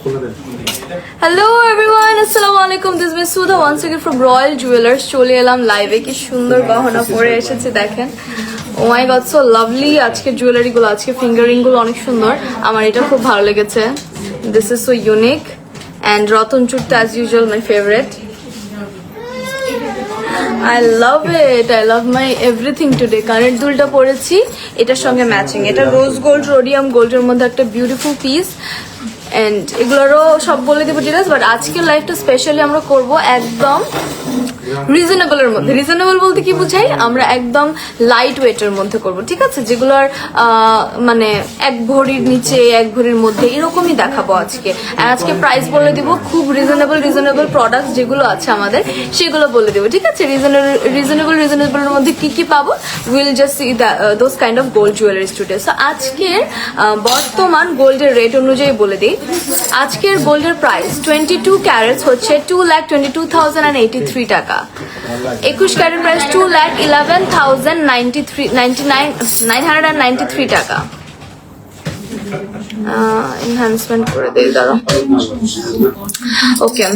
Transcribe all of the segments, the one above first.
Hello everyone, assalamu alaikum. This is Miss Sudha once again from Royal Jewelers. চলে এলাম লাইভে, কি সুন্দর গহনা পরে এসেছে দেখেন। Oh my god, so lovely. আজকে জুয়েলারি গুলো, আজকে ফিঙ্গারিং গুলো অনেক সুন্দর, আমার এটা খুব ভালো লেগেছে। This is so unique and Ratan চূড় as usual my favorite. I love it. I love my everything today. কানের দুলটা পরেছি, এটার সঙ্গে ম্যাচিং। এটা রোজ গোল্ড, রোডিয়াম গোল্ডের মধ্যে একটা বিউটিফুল পিস। এন্ড এগুলোরও সব বলে দেবো ডিটেলস, বাট আজকের লাইফটা স্পেশালি আমরা করব একদম রিজনেবলের মধ্যে। রিজনেবল বলতে কি বুঝাই, আমরা একদম লাইট ওয়েটের মধ্যে করব, ঠিক আছে? যেগুলোর মানে এক ভরির নিচে এক ভরির মধ্যে এরকমই দেখাবো আজকে। আর আজকে প্রাইস বলে দিব, খুব রিজনেবল প্রোডাক্ট যেগুলো আছে আমাদের সেগুলো বলে দেবো, ঠিক আছে? রিজনেবলের মধ্যে কি কি পাবো, will just see those kind of gold jewelleries today. So আজকের বর্তমান গোল্ডের রেট অনুযায়ী বলে দিই, আজকের গোল্ডের প্রাইস 22 ক্যারেটস হচ্ছে 2,22,083 টাকা। 21 ক্যারেট প্রাইস 2,11,993 টাকা। এনহ্যান্সমেন্ট করে দেই দাঁড়াও। ওকে,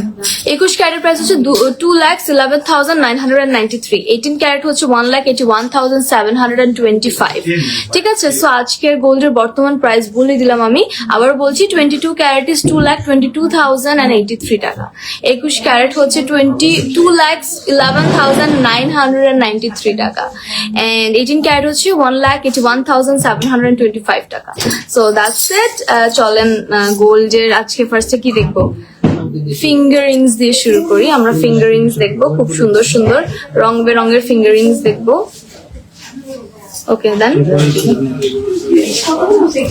21 ক্যারেট প্রাইস হচ্ছে 2,11,993। 18 ক্যারেট হচ্ছে 1,81,725। ঠিক আছে, সো আজকের গোল্ডের বর্তমান প্রাইস বলে দিলাম আমি, আবার বলছি 22 ক্যারেট ইজ 2,22,083 টাকা। 21 ক্যারেট হচ্ছে 2,11,993 টাকা, এন্ড 18 ক্যারেট হচ্ছে 1,81,725 টাকা। So that's it. চলেন গোল্ডের আজকে ফার্স্টে কি দেখবো, ফিঙ্গারিংস দিয়ে শুরু করি। আমরা ফিঙ্গারিংস দেখবো, খুব সুন্দর সুন্দর রং বেরঙের ফিঙ্গারিংস দেখবো। ওকে দেন,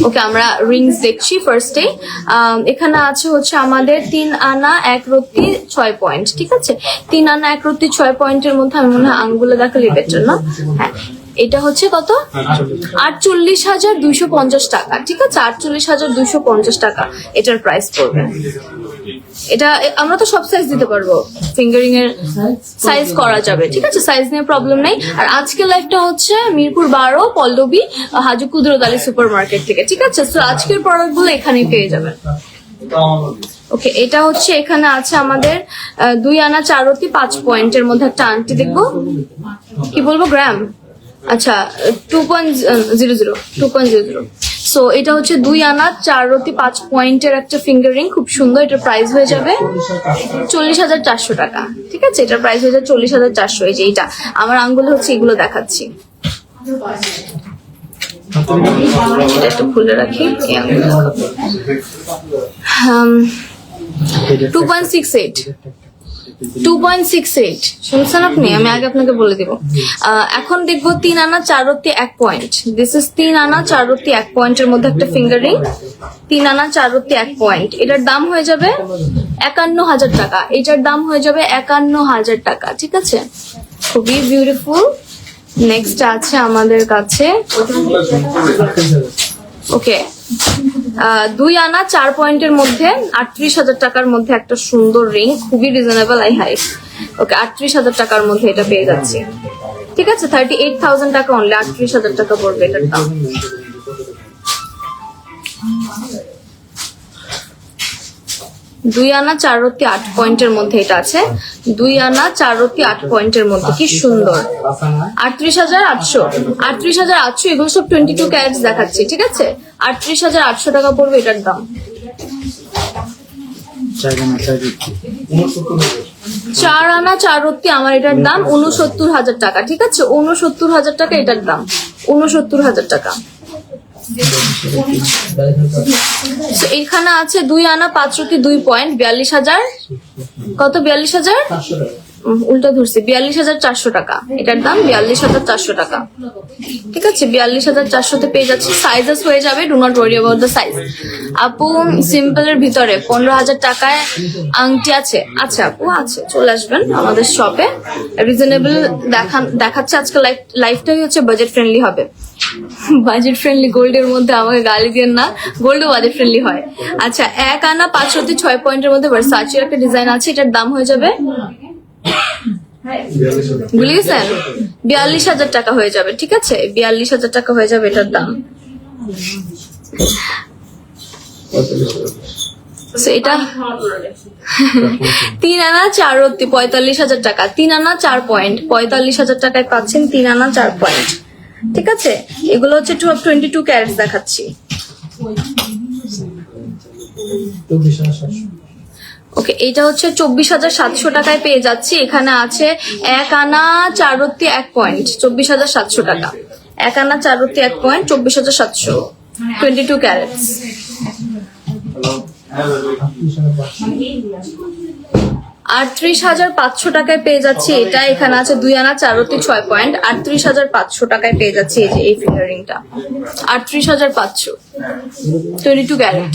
ওকে আমরা রিংস দেখছি ফার্স্টে। এখানে আছে হচ্ছে আমাদের 3 আনা 1 রত্তি 6 পয়েন্ট, ঠিক আছে? 3 আনা 1 রত্তি 6 পয়েন্টের মধ্যে আমি মনে হয় আঙ্গুলে দেখালে বেটার না? হ্যাঁ, এটা হচ্ছে কত, 48,250 টাকা, ঠিক আছে? 48,250 টাকা এটার প্রাইস পড়বে। এটা আমরা তো সব সাইজ দিতে পারবো, ফিঙ্গারিং এর সাইজ করা যাবে, ঠিক আছে? সাইজ নিয়ে প্রবলেম নেই। আর আজকের লাইভটা হচ্ছে মিরপুর 12 পল্লবী হাজী কুদরত আলী সুপার মার্কেট থেকে, ঠিক আছে? তো আজকের প্রোডাক্ট গুলো এখানেই পেয়ে যাবেন। ওকে, এটা হচ্ছে এখানে আছে আমাদের 2 আনা 4 রত্তি 5 পয়েন্টের মধ্যে একটা আংটি দেখবো, কি বলবো, গ্রাম, আচ্ছা 2.00। সো এটা হচ্ছে 2 আনা 4 রত্তি 5 পয়েন্টের একটা ফিঙ্গারিং, খুব সুন্দর। এটার প্রাইস হয়ে যাবে 40,400 টাকা, ঠিক আছে? এটার প্রাইস হয়ে যাবে 40,400। এই যে এইটা আমার আঙ্গুলে হচ্ছে এগুলো দেখাচ্ছি, এটা একটু খুলে রাখি। 2.68 শুনছেন আপনি? আমি আগে আপনাকে বলে দিব। এখন দেখবো 3 আনা 4 রত্তি 1 পয়েন্ট। দিস ইজ 3 আনা 4 রত্তি 1 পয়েন্টের মধ্যে একটা ফিঙ্গারিং, 3 আনা 4 রত্তি 1 পয়েন্ট। এটার দাম হয়ে যাবে 51,000 টাকা। এটার দাম হয়ে যাবে 51,000 টাকা, ঠিক আছে? খুবই বিউটিফুল। নেক্সট আছে আমাদের কাছে, ওকে, 2 আনা 4 পয়েন্টের মধ্যে 38,000 টাকার মধ্যে একটা সুন্দর রিং, খুবই রিজনেবল। আই হাই, ওকে, 38,000 টাকার মধ্যে এটা পেয়ে যাচ্ছি, ঠিক আছে? 38,000 টাকা অনলি, 38,000 টাকা পড়বে এটার দাম। 2 আনা 4 রত্তি 8 পয়েন্টের মধ্যে এটা আছে, 2 আনা 4 রত্তি 8 পয়েন্টের মধ্যে, কি সুন্দর। 38,800 এগুলো সব 22 ক্যারেটস দেখাচ্ছি, ঠিক আছে? 38,800 টাকা পড়বে এটার দাম। 4 আনা 4 রত্তি আমার এটার দাম 69,000 টাকা, ঠিক আছে? 69,000 টাকা এটার দাম, 69,000 টাকা। এখানে আছে 2 আনা 5 রত্তি 2 পয়েন্ট, 42,000, কত, 42,000, উল্টা ধরছি, 42,400 টাকা এটার দাম, 42,400 টাকা, ঠিক আছে? 42,400 তে পেয়ে যাচ্ছি। সাইজেস হয়ে যাবে, do not worry about the size. আপু সিম্পলের ভিতরে 15,000 টাকায় আংটি আছে? আচ্ছা আপু, আছে, চলে আসবেন আমাদের শপে। রিজনেবল দেখাচ্ছে আজকে। লাইফটাই হচ্ছে বাজেট ফ্রেন্ডলি হবে। বাজেট ফ্রেন্ডলি গোল্ডের মধ্যে আমাকে গালি দিয়ে না, গোল্ডও বাজেট ফ্রেন্ডলি হয়। আচ্ছা, 1 আনা 5 রত্তি 6 পয়েন্টের মধ্যে ভার্সাচির একটা ডিজাইন আছে, এটার দাম হয়ে যাবে, ভুলে গেছেন, 42,000 টাকা হয়ে যাবে, ঠিক আছে? 42,000 টাকা হয়ে যাবে এটার দাম। So, এটা 3 আনা 4 রত্তি 45,000 টাকা, 3 আনা 4 পয়েন্ট 45,000 টাকায় পাচ্ছেন 3 আনা 4 পয়েন্ট। ঠিক আছে, এগুলো হচ্ছে 22 ক্যারেটস দেখাচ্ছি। ওকে, এটা হচ্ছে 24,700 টাকায় পেয়ে যাচ্ছি। এখানে আছে 1 আনা 4 রত্তি 1 পয়েন্ট 24,700 টাকা, 1 আনা 4 রত্তি 1 পয়েন্ট 24,700, 22 ক্যারেটস। 38,500 টাকায় পেয়ে যাচ্ছি এটা। এখানে আছে 2 আনা 4 রত্তি 6 পয়েন্ট 38,500 টাকায় পেয়ে যাচ্ছি এই যে এই ফিঙ্গারিংটা 38,500, 22 ক্যারেট।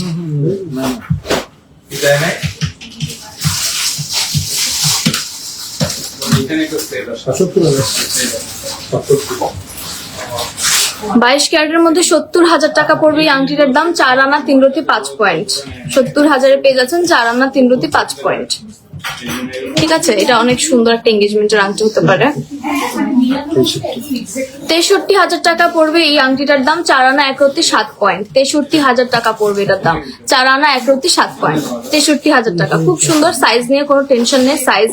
বাইশ ক্যারেটের মধ্যে 70,000 টাকা পড়বে এই আংটিটার দাম। 4 আনা 3 রত্তি 5 পয়েন্ট, 70,000-এ পেয়ে যাচ্ছেন 4 আনা 3 রত্তি 5 পয়েন্ট। ঠিক আছে, এটা অনেক সুন্দর একটা এঙ্গেজমেন্টের আংটি হতে পারে। 63,000 টাকা পড়বে এই আংটিটার দাম। 4 আনা 1 রত্তি 7 পয়েন্ট, 63,000 টাকা পড়বে এটার দাম। 4 আনা 1 রত্তি 7 পয়েন্ট, 63,000 টাকা। খুব সুন্দর, সাইজ নিয়ে কোনো টেনশন নেই, সাইজ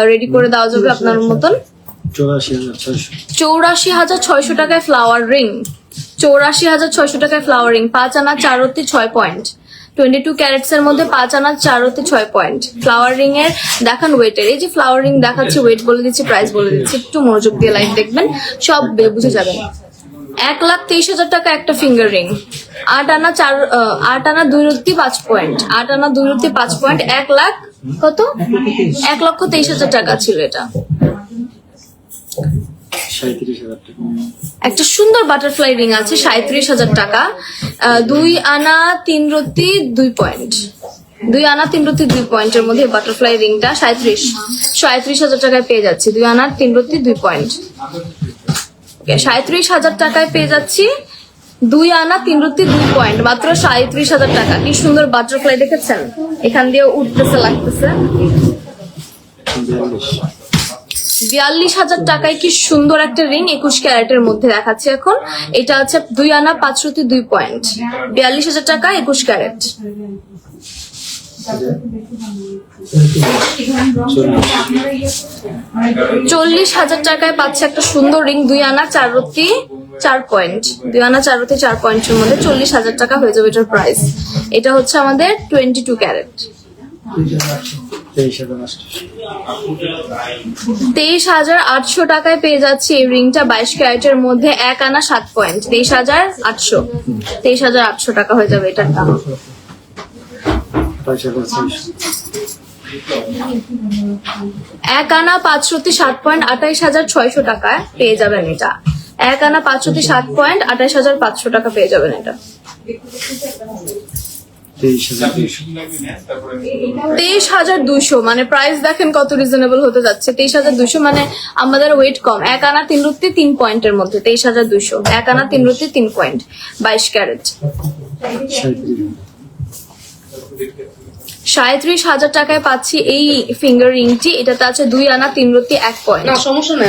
রেডি করে দেওয়া যাবে আপনার মতন। 84,600 টাকায় ফ্লাওয়ার রিং, 84,600 টাকায় ফ্লাওয়ার রিং। 5 আনা 4 রত্তি 6 পয়েন্ট, 22 ক্যারেটস এর মধ্যে 5 আনা 4 রত্তি 6 পয়েন্ট। ফ্লাওয়ার রিং এর দেখান ওয়েটের, এই যে ফ্লাওয়ার রিং দেখাচ্ছে, ওয়েট বলে দিচ্ছি, প্রাইস বলে দিচ্ছি, একটু মনোযোগ দিয়ে লাইভ দেখবেন, সব বুঝে যাবেন। 1,23,000 টাকা একটা ফিঙ্গার রিং। 8 আনা 2 রত্তি 5 পয়েন্ট, 8 আনা 2 রত্তি 5 পয়েন্ট। 1 লাখ কত, 1,23,000 টাকা ছিল এটা। 37,000 টাকা। একটা সুন্দর বাটারফ্লাই রিং আছে 37,000 টাকা। 2 আনা 3 রত্তি 2 পয়েন্ট, 2 আনা 3 রত্তি 2 পয়েন্টের মধ্যে বাটারফ্লাই রিংটা 37,000 টাকায় পেয়ে যাচ্ছি। 2 আনা 3 রত্তি 2 পয়েন্ট, 37,000 টাকায় পেয়ে যাচ্ছি। 2 আনা 3 রত্তি 2 পয়েন্ট, মাত্র 37,000 টাকা। কি সুন্দর বাটারফ্লাই দেখেছেন, এখান দিয়ে উঠতেছে, লাগতেছে। 42,000 টাকায় কি সুন্দর একটা রিং 21 ক্যারেটের মধ্যে দেখাচ্ছে এখন। এটা আছে 2 আনা 5 রত্তি 2 পয়েন্ট, 42,000 টাকা 21 ক্যারেট। 40,000 টাকায় পাচ্ছে একটা সুন্দর রিং 2 আনা 4 রত্তি 4 পয়েন্ট, 2 আনা 4 রত্তি 4 পয়েন্টের মধ্যে 40,000 টাকা হয়ে যাবে এটার প্রাইস। এটা হচ্ছে আমাদের 22 ক্যারেট। 23,800 টাকায় পেয়ে যাচ্ছি এই রিংটা 22 ক্যারেটের মধ্যে 1 আনা 7 পয়েন্ট, 23,800 টাকা হয়ে যাবে এটার দাম। 1 আনা 5 রত্তি 7 পয়েন্ট, 28,600 টাকায় পেয়ে যাবেন এটা। 1 আনা 5 রত্তি 7 পয়েন্ট, 28,500 টাকা পেয়ে যাবেন এটা। 23,200 মানে প্রাইস দেখেন কত রিজনেবল হতে যাচ্ছে। 23,200 মানে আমাদের ওয়েট কম। 1 আনা 3 রত্তি 3 পয়েন্টের মধ্যে 23,200, 1 আনা 3 রত্তি 3 পয়েন্ট, 22 ক্যারেট। 37,000 টাকায় পাচ্ছি এই ফিঙ্গার রিংটি। এটাতে আছে 2 আনা 3 রত্তি 1 পয়েন্ট,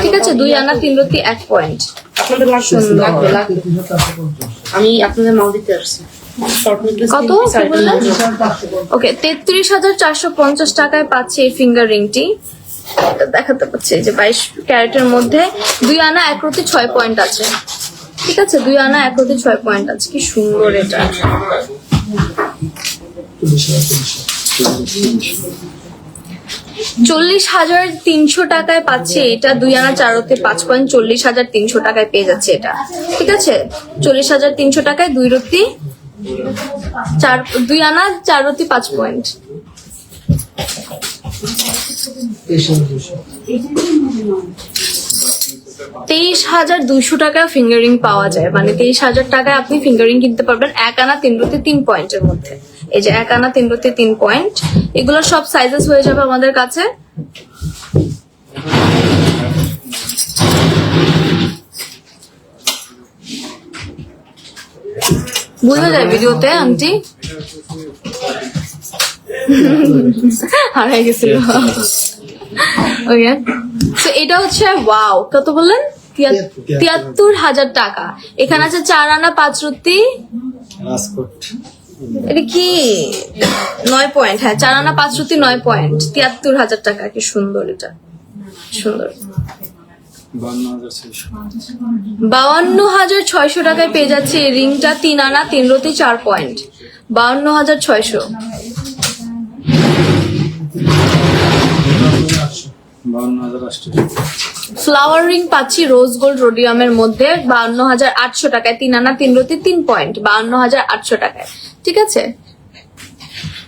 ঠিক আছে, 2 আনা 3 রত্তি 1 পয়েন্ট। আমি আপনাদের মাল দিতে আসছি। কত ওকে, 33,450 টাকায় পাচ্ছি এই ফিঙ্গার রিংটি। দেখাতে পাচ্ছি যে 22 ক্যারেটের মধ্যে 2 আনা 1 রত্তি 6 পয়েন্ট আছে, ঠিক আছে, 2 আনা 1 রত্তি 6 পয়েন্ট আছে। কি সুন্দর এটা। 40,300 টাকায় পাচ্ছি এটা। 2 আনা 4 রত্তি 5 পয়েন্ট, 40,300 টাকায় পেয়ে যাচ্ছে এটা, ঠিক আছে। 40,300 টাকায় 2 রত্তি 2 আনা 4 রত্তি 5 পয়েন্ট। 23,200 টাকা ফিঙ্গারিং পাওয়া যায়, মানে 23,000 টাকায় আপনি ফিঙ্গারিং কিনতে পারবেন 1 আনা 3 রত্তি 3 পয়েন্টের মধ্যে। এই যে 1 আনা 3 রত্তি 3 পয়েন্ট, এগুলো সব সাইজেস হয়ে যাবে আমাদের কাছে। বোঝা যায় ভিডিওতে আন্টি হারাই গেছিল। ওকে, তো এটা হচ্ছে ওয়াও, কত বললেন? 73,000 টাকা। এখানে আছে 4 আনা 5 রত্তি এটা কি 9 পয়েন্ট, হ্যাঁ 4 আনা 5 রুটি 9 পয়েন্ট, 73,000 টাকা। কি সুন্দর, এটা সুন্দর। 52,600 টাকায় পেয়ে যাচ্ছে এই রিংটা, 3 আনা 3 রুটি 4 পয়েন্ট, 52,600। ফ্লাওয়ার রিং পাচ্ছি রোজ গোল্ড রোডিয়ামের মধ্যে 52,800 টাকায়, 3 আনা 3 রুটি 3 পয়েন্ট, 52,800 টাকায়। ঠিক আছে,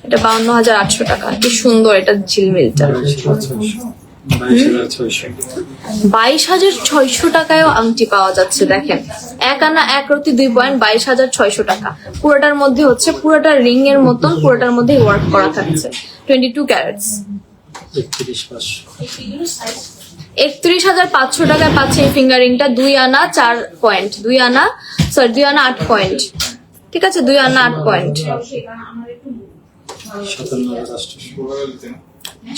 এটা 52,800 টাকা। কি সুন্দর এটা ঝিলমিলটা। 22,600 টাকায়ও আংটি পাওয়া যাচ্ছে। দেখেন, 1 আনা 1 রুটি 2 পয়েন্ট, 22,600 টাকা। পুরোটার মধ্যে হচ্ছে পুরোটা রিং এর মতন, পুরোটার মধ্যে ওয়ার্ক করা থাকছে, 22 ক্যারেটস। 31,500 টাকায় পাচ্ছে এই ফিঙ্গারিংটা, 2 আনা 4 পয়েন্ট, 2 আনা 8 পয়েন্ট। ঠিক আছে, 2 আনা 8 পয়েন্ট।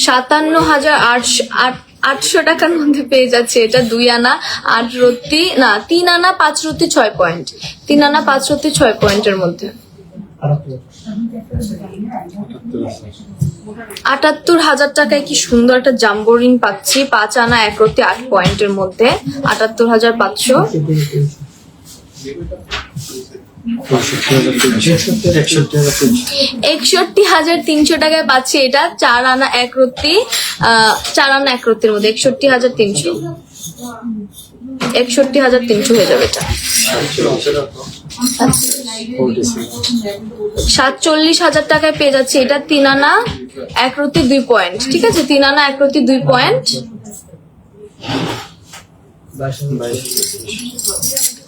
57,800 টাকার মধ্যে পেয়ে যাচ্ছে এটা, 2 আনা 8 রুটি না 3 আনা 5 রুটি 6 পয়েন্ট, 3 আনা 5 রুটি 6 পয়েন্টের মধ্যে। 78,000 টাকায় কি সুন্দর একটা জাম্বো রিং পাচ্ছি, 5 আনা 1 রুটি 8 পয়েন্টের মধ্যে, 78,500। 61,300 টাকায় পাচ্ছি এটা, 4 আনা 1 রুটি 4 আনা 1 রুটির মধ্যে, 61,300। 61,300 হয়ে যাবে এটা। 47,000 টাকায় পেয়ে যাচ্ছে এটা, 3 আনা 1 রুটি 2 পয়েন্ট। ঠিক আছে, 3 আনা 1 রুটি 2 পয়েন্ট।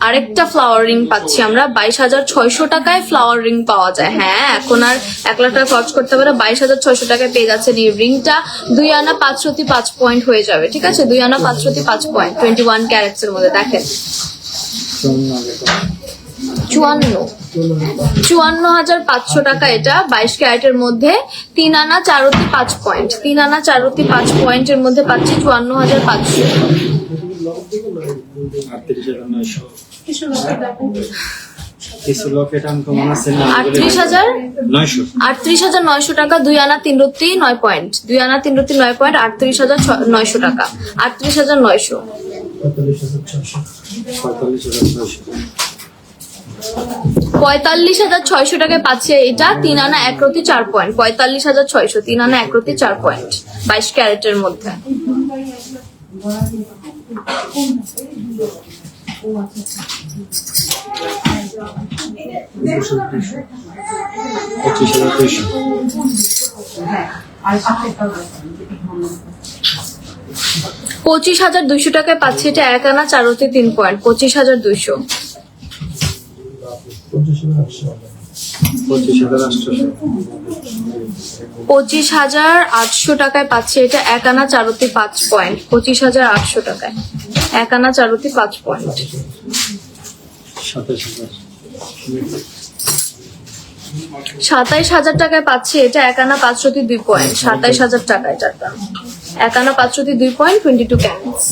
আরেকটা ফ্লাওয়ার রিং পাচ্ছি আমরা, 22,600 টাকায় ফ্লাওয়ার রিং পাওয়া যায়। হ্যাঁ, এখন আর 1 লাখ টাকা খরচ করতে হবে না, 22,600 টাকায় পেয়ে যাচ্ছে এই রিংটা। 2 আনা 5 রুটি 5 পয়েন্ট হয়ে যাবে। ঠিক আছে, 2 আনা 5 রুটি 5 পয়েন্ট, 21 ক্যারেটস এর মধ্যে। দেখেন, 54,500 টাকা এটা, 22 ক্যারেটের মধ্যে, 3 আনা 4 রুটি 5 পয়েন্ট, 3 আনা 4 রুটি 5 পয়েন্টের মধ্যে পাচ্ছি 54,500। 38,900 টাকা, 2 আনা 3 রুটি 9 পয়েন্ট, 2 আনা 3 রুটি 9 পয়েন্ট, 38,900 টাকা, 38,900। 45,600 টাকায় পাচ্ছে এটা, 3 আনা 1 রুটি 4 পয়েন্ট, 45,600, 3 আনা 1 রুটি 4 পয়েন্ট, 22 ক্যারেটের মধ্যে। 25,200 টাকায় পাচ্ছে এটা, 1 আনা 4 রুটি 3 পয়েন্ট, 25,200। 25,800 টাকায় পাচ্ছে এটা, 1 আনা 4 রুটি 5 পয়েন্ট, 25,800 টাকায় 1 আনা 4 রুটি 5 পয়েন্ট। 27,000 টাকায় পাচ্ছে এটা, 1 আনা 5 রুটি 2 পয়েন্ট, 27,000 টাকা এটার দাম। 1 আনা 5 রুটি 2 পয়েন্ট, 22 ক্যারেটস।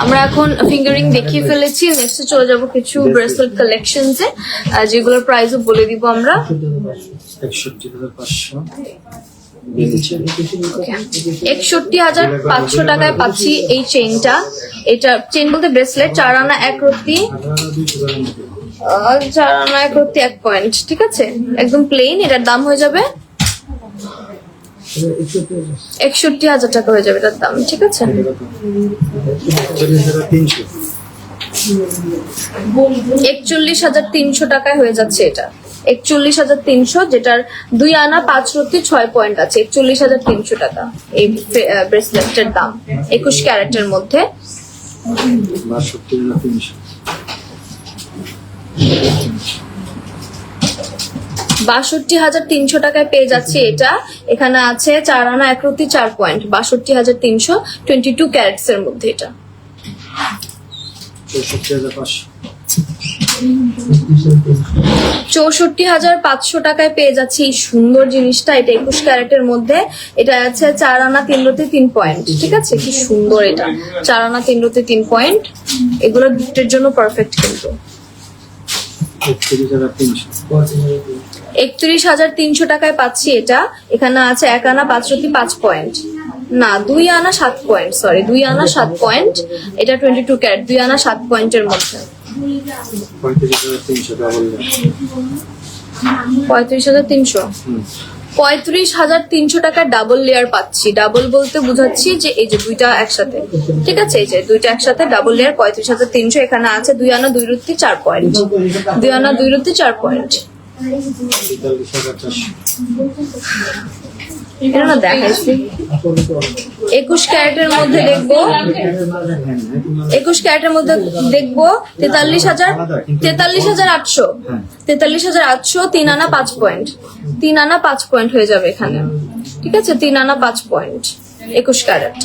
আমরা এখন ফিঙ্গারিং দেখিয়ে ফেলেছি, নেক্সটে চলে যাব কিছু ব্রেসলেট কালেকশনসে, যেগুলোর প্রাইসও বলে দিব আমরা। 61,500 টাকায় পাচ্ছি এই চেইনটা। এটা চেইন বলতে ব্রেসলেট, 4 আনা 1 রুটি 4 আনা 1 রুটি 1 পয়েন্ট। ঠিক আছে, একদম প্লেন। এটার দাম হয়ে যাবে 61,000 টাকা হয়ে যাবে এটার দাম। ঠিক আছে, 41,300 টাকায় হয়ে যাচ্ছে এটা, 41,300, যেটার 2 আনা 5 রুটি 6 পয়েন্ট আছে, 41,300 টাকা এই ব্রেসলেটের দাম, 21 ক্যারেটের মধ্যে। 62,300 টাকায় পেয়ে যাচ্ছে এটা। এখানে আছে 4 আনা 1 রুটি 4 পয়েন্ট, 62,300, 22 ক্যারেটস এর মধ্যে এটা। 64,500 টাকায় পেয়ে যাচ্ছি এই সুন্দর জিনিসটা। এটা 21 ক্যারেটের মধ্যে, এটা আছে 4 আনা 3 রতি 3 পয়েন্ট। ঠিক আছে, কি সুন্দর এটা, 4 আনা 3 রতি 3 পয়েন্ট। এগুলো গিফটের জন্য পারফেক্ট কিন্তু। 31,300 টাকায় পাচ্ছি এটা। এখানে আছে 1 আনা 5 রতি 5 পয়েন্ট, না 2 আনা 7 পয়েন্ট, সরি 2 আনা 7 পয়েন্ট। এটা 22 ক্যারেট, 2 আনা 7 পয়েন্টের মধ্যে। 35,300 35,300 টাকার ডাবল লেয়ার পাচ্ছি। ডাবল বলতে বুঝাচ্ছি যে এই যে দুইটা একসাথে, ঠিক আছে, এই যে দুইটা একসাথে ডাবল লেয়ার 35,300। এখানে আছে 2 আনা 2 রতি 4 পয়েন্ট, 2 আনা 2 রতি 4 পয়েন্ট। এটা না দেখাইছি। 21 ক্যারেটের মধ্যে দেখবো, 21 ক্যারেটের মধ্যে দেখবো 43,800 43,800 3 আনা 5 পয়েন্ট, 3 আনা 5 পয়েন্ট হয়ে যাবে এখানে। ঠিক আছে, 3 আনা 5 পয়েন্ট 21 ক্যারেট।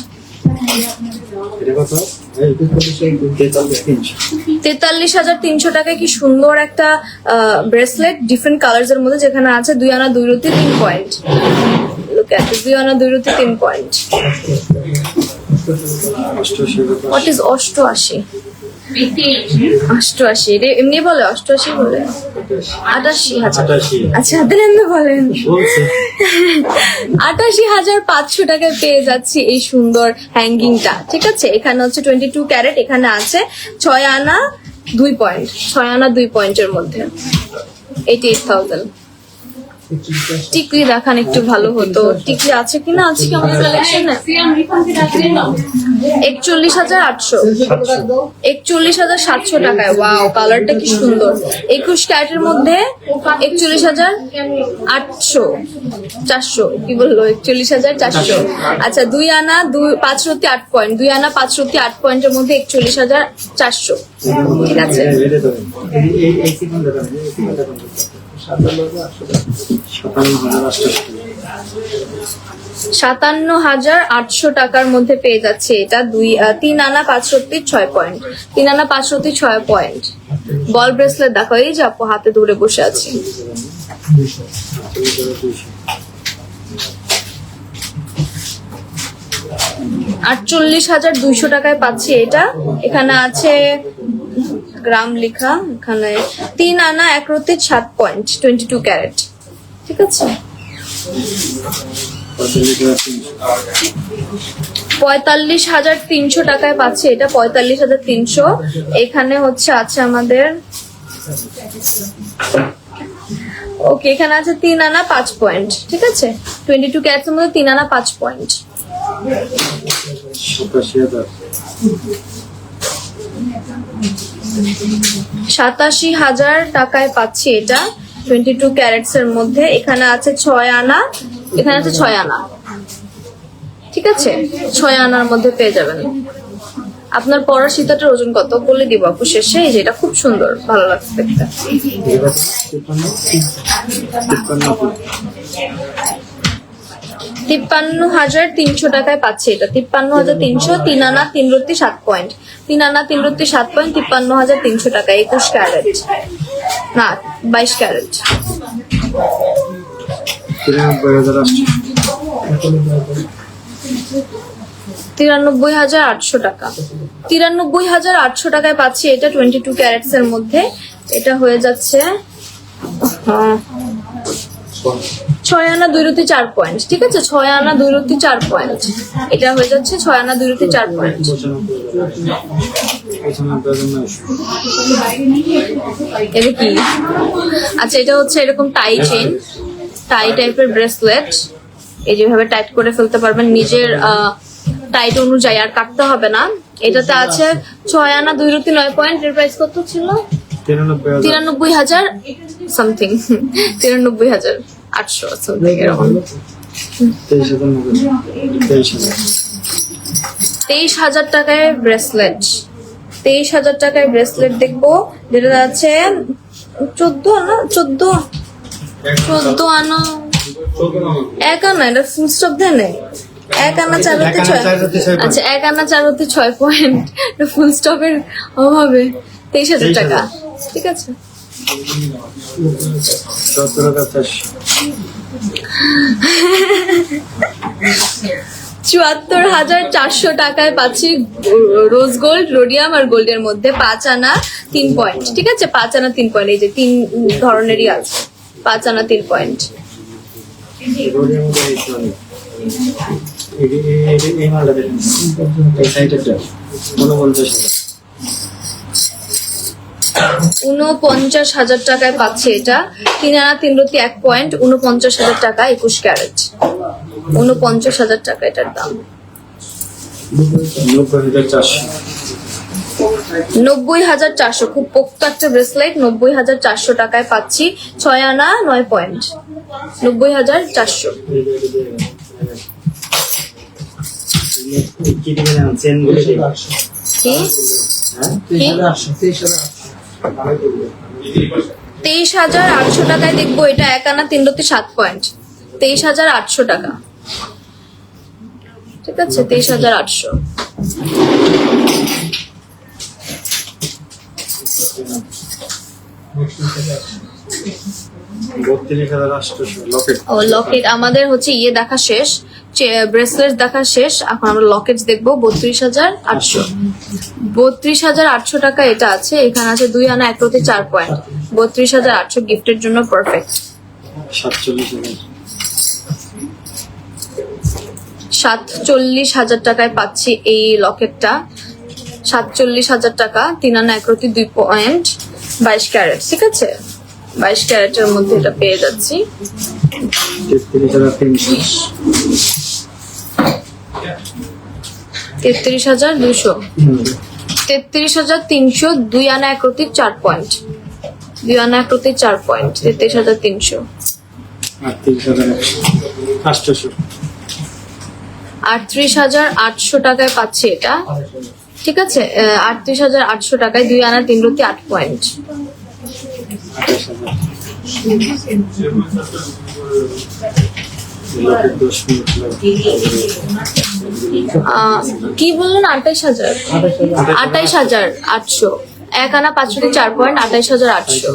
43,300 টাকায় কি সুন্দর একটা ব্রেসলেট, ডিফারেন্ট কালার্স এর মধ্যে, যেখানে আছে 2 আনা 2 রতি 3 পয়েন্ট। Look at this, 2 আনা 2 রতি 3 পয়েন্ট। What is 88? 88 এটা এমনি বলে, 88 বলে, 88,000। আচ্ছা দিলেন না বলেন। 88,500 টাকায় পেয়ে যাচ্ছি এই সুন্দর হ্যাঙ্গিংটা। ঠিক আছে, এখানে হচ্ছে 22 ক্যারেট, এখানে আছে 6 আনা 2 পয়েন্ট, 6 আনা 2 পয়েন্টের মধ্যে 88,000। টিকলি দেখান একটু ভালো হতো, টিকলি আছে কিনা আজকে আমাদের কালেকশনে। 41,800 41,700 টাকায়। ওয়াও, কালারটা কি সুন্দর। 21 ক্যারেটের মধ্যে 41,800 কি বললো, 41,400। আচ্ছা 2 আনা 5 রতি 8 পয়েন্ট, 2 আনা 5 রতি 8 পয়েন্টের মধ্যে 41,400। ঠিক আছে, 57,800 টাকার মধ্যে পেয়ে যাচ্ছে এটা। 3 আনা 5 রতি 6 পয়েন্ট, 3 আনা 5 রতি 6 পয়েন্ট। বল ব্রেসলেট দেখো, এই যে আপু হাতে ধরে বসে আছি। 48,200 টাকায় পাচ্ছি এটা। এখানে আছে গ্রাম লেখা, এখানে 3 আনা 1 রতি 7 পয়েন্ট, 22 ক্যারেট। ঠিক আছে, 45,300 টাকায় পাচ্ছি এটা। 45,300। এখানে হচ্ছে আছে আমাদের, ওকে, এখানে আছে 3 আনা 5 পয়েন্ট। ঠিক আছে, 22 ক্যারেটের মধ্যে 3 আনা 5 পয়েন্ট। 87,000 টাকায় পাচ্ছি এটা 22 ক্যারেটস এর মধ্যে। এখানে আছে 6 আনা, এখানে আছে 6 আনা। ঠিক আছে, 6 আনার মধ্যে পেয়ে যাবেন। আপনার পরার সীতাটার ওজন কত বলে দিব আপু শেষে। এই যে এটা খুব সুন্দর, ভালো লাগছে দেখতে। 53,300 টাকায় পাচ্ছে এটা। 53,300, 3 আনা 3 রতি 7 পয়েন্ট, 3 আনা 3 রতি 7 পয়েন্ট, 53,300 টাকা। 21 ক্যারেট না 22 ক্যারেট। 93,800 টাকা। 93,800 টাকায় পাচ্ছি এটা 22 ক্যারেটস এর মধ্যে। এটা হয়ে যাচ্ছে 6 আনা 2 রতি 4 পয়েন্ট। ঠিক আছে, 6 আনা 2 রতি 4 পয়েন্ট। এটা হয়ে যাচ্ছে 6 আনা 2 রতি 4 পয়েন্ট। এটা কি? আচ্ছা, এটা হচ্ছে এরকম টাই চেইন, টাই টাইপের ব্রেসলেট। এই যেভাবে টাইট করে ফেলতে পারবেন নিজের টাইট অনুযায়ী, আর কাটতে হবে না। এটাতে আছে 6 আনা 2 রতি 9 পয়েন্ট। এর প্রাইস কত ছিল? 93,000 সামথিং, 93,800 সামথিং এরকম। 23,000 টাকায় ব্রেসলেট। 23,000 টাকায় ব্রেসলেট দেখবো, যেটা আছে 14 আনা 14 আনা 1 আনা। এটা ফুল স্টপ দেয় নাই। 1 আনা 4 রতি 6। আচ্ছা, 1 আনা 4 রতি 6 পয়েন্ট। ফুল স্টপের অভাবে 23,000 টাকা। ঠিক আছে। 74,400 টাকায় পাচ্ছি রোজ গোল্ড, রোডিয়াম আর গোল্ডের মধ্যে 5 আনা 3 পয়েন্ট। ঠিক আছে, 5 আনা 3 পয়েন্ট, এই যে 3 ধরনেরই আছে, 5 আনা 3 পয়েন্ট। এই মালটা দেখেন, এই সাইডেরটা 49,000 টাকায় পাচ্ছে এটা। 3 আনা 3 রতি 1 পয়েন্ট, 49,000 টাকা 21 ক্যারেট, 49,000 টাকা এটার দাম। 90,400, খুব পোক্ত একটা ব্রেসলেট, 90,400 টাকায় পাচ্ছি। 6 আনা 9 পয়েন্ট, 90,400। কি দিবেন চেন গুলো কি? 23,800 টাকায় দেখবো এটা। 1 আনা 3 রতি 7 পয়েন্ট, 23,800 টাকা। ঠিক আছে, 23,800। 32,800 লকেট। ও লকেট আমাদের হচ্ছে ইয়ে দেখা শেষ, ব্রেসলেট দেখা শেষ, এখন আমরা লকেট দেখবো। 32,800, 32,800 টাকা এটা আছে। এখানে আছে 2 আনা 1 রতি 4 পয়েন্ট, 32,800 গিফটের জন্য পারফেক্ট। 47,000 টাকায় পাচ্ছি এই লকেটটা, 47,000 টাকা। 3 আনা 1 রতি 2 পয়েন্ট, 22 ক্যারেট। ঠিক আছে, 22 ক্যারেটের মধ্যে এটা পেয়ে যাচ্ছি। 33,200, 33,300, 2 আনা 1 রতি 4 পয়েন্ট, 2 আনা 1 রতি 4 পয়েন্ট, 33,300। 38,800 টাকায় পাচ্ছি এটা। ঠিক আছে, 38,800 টাকায় 2 আনা 3 রতি 8 পয়েন্ট। কি বললেন? 28,000, 28,800, 1 আনা 5 রতি 4 পয়েন্ট, 28,800।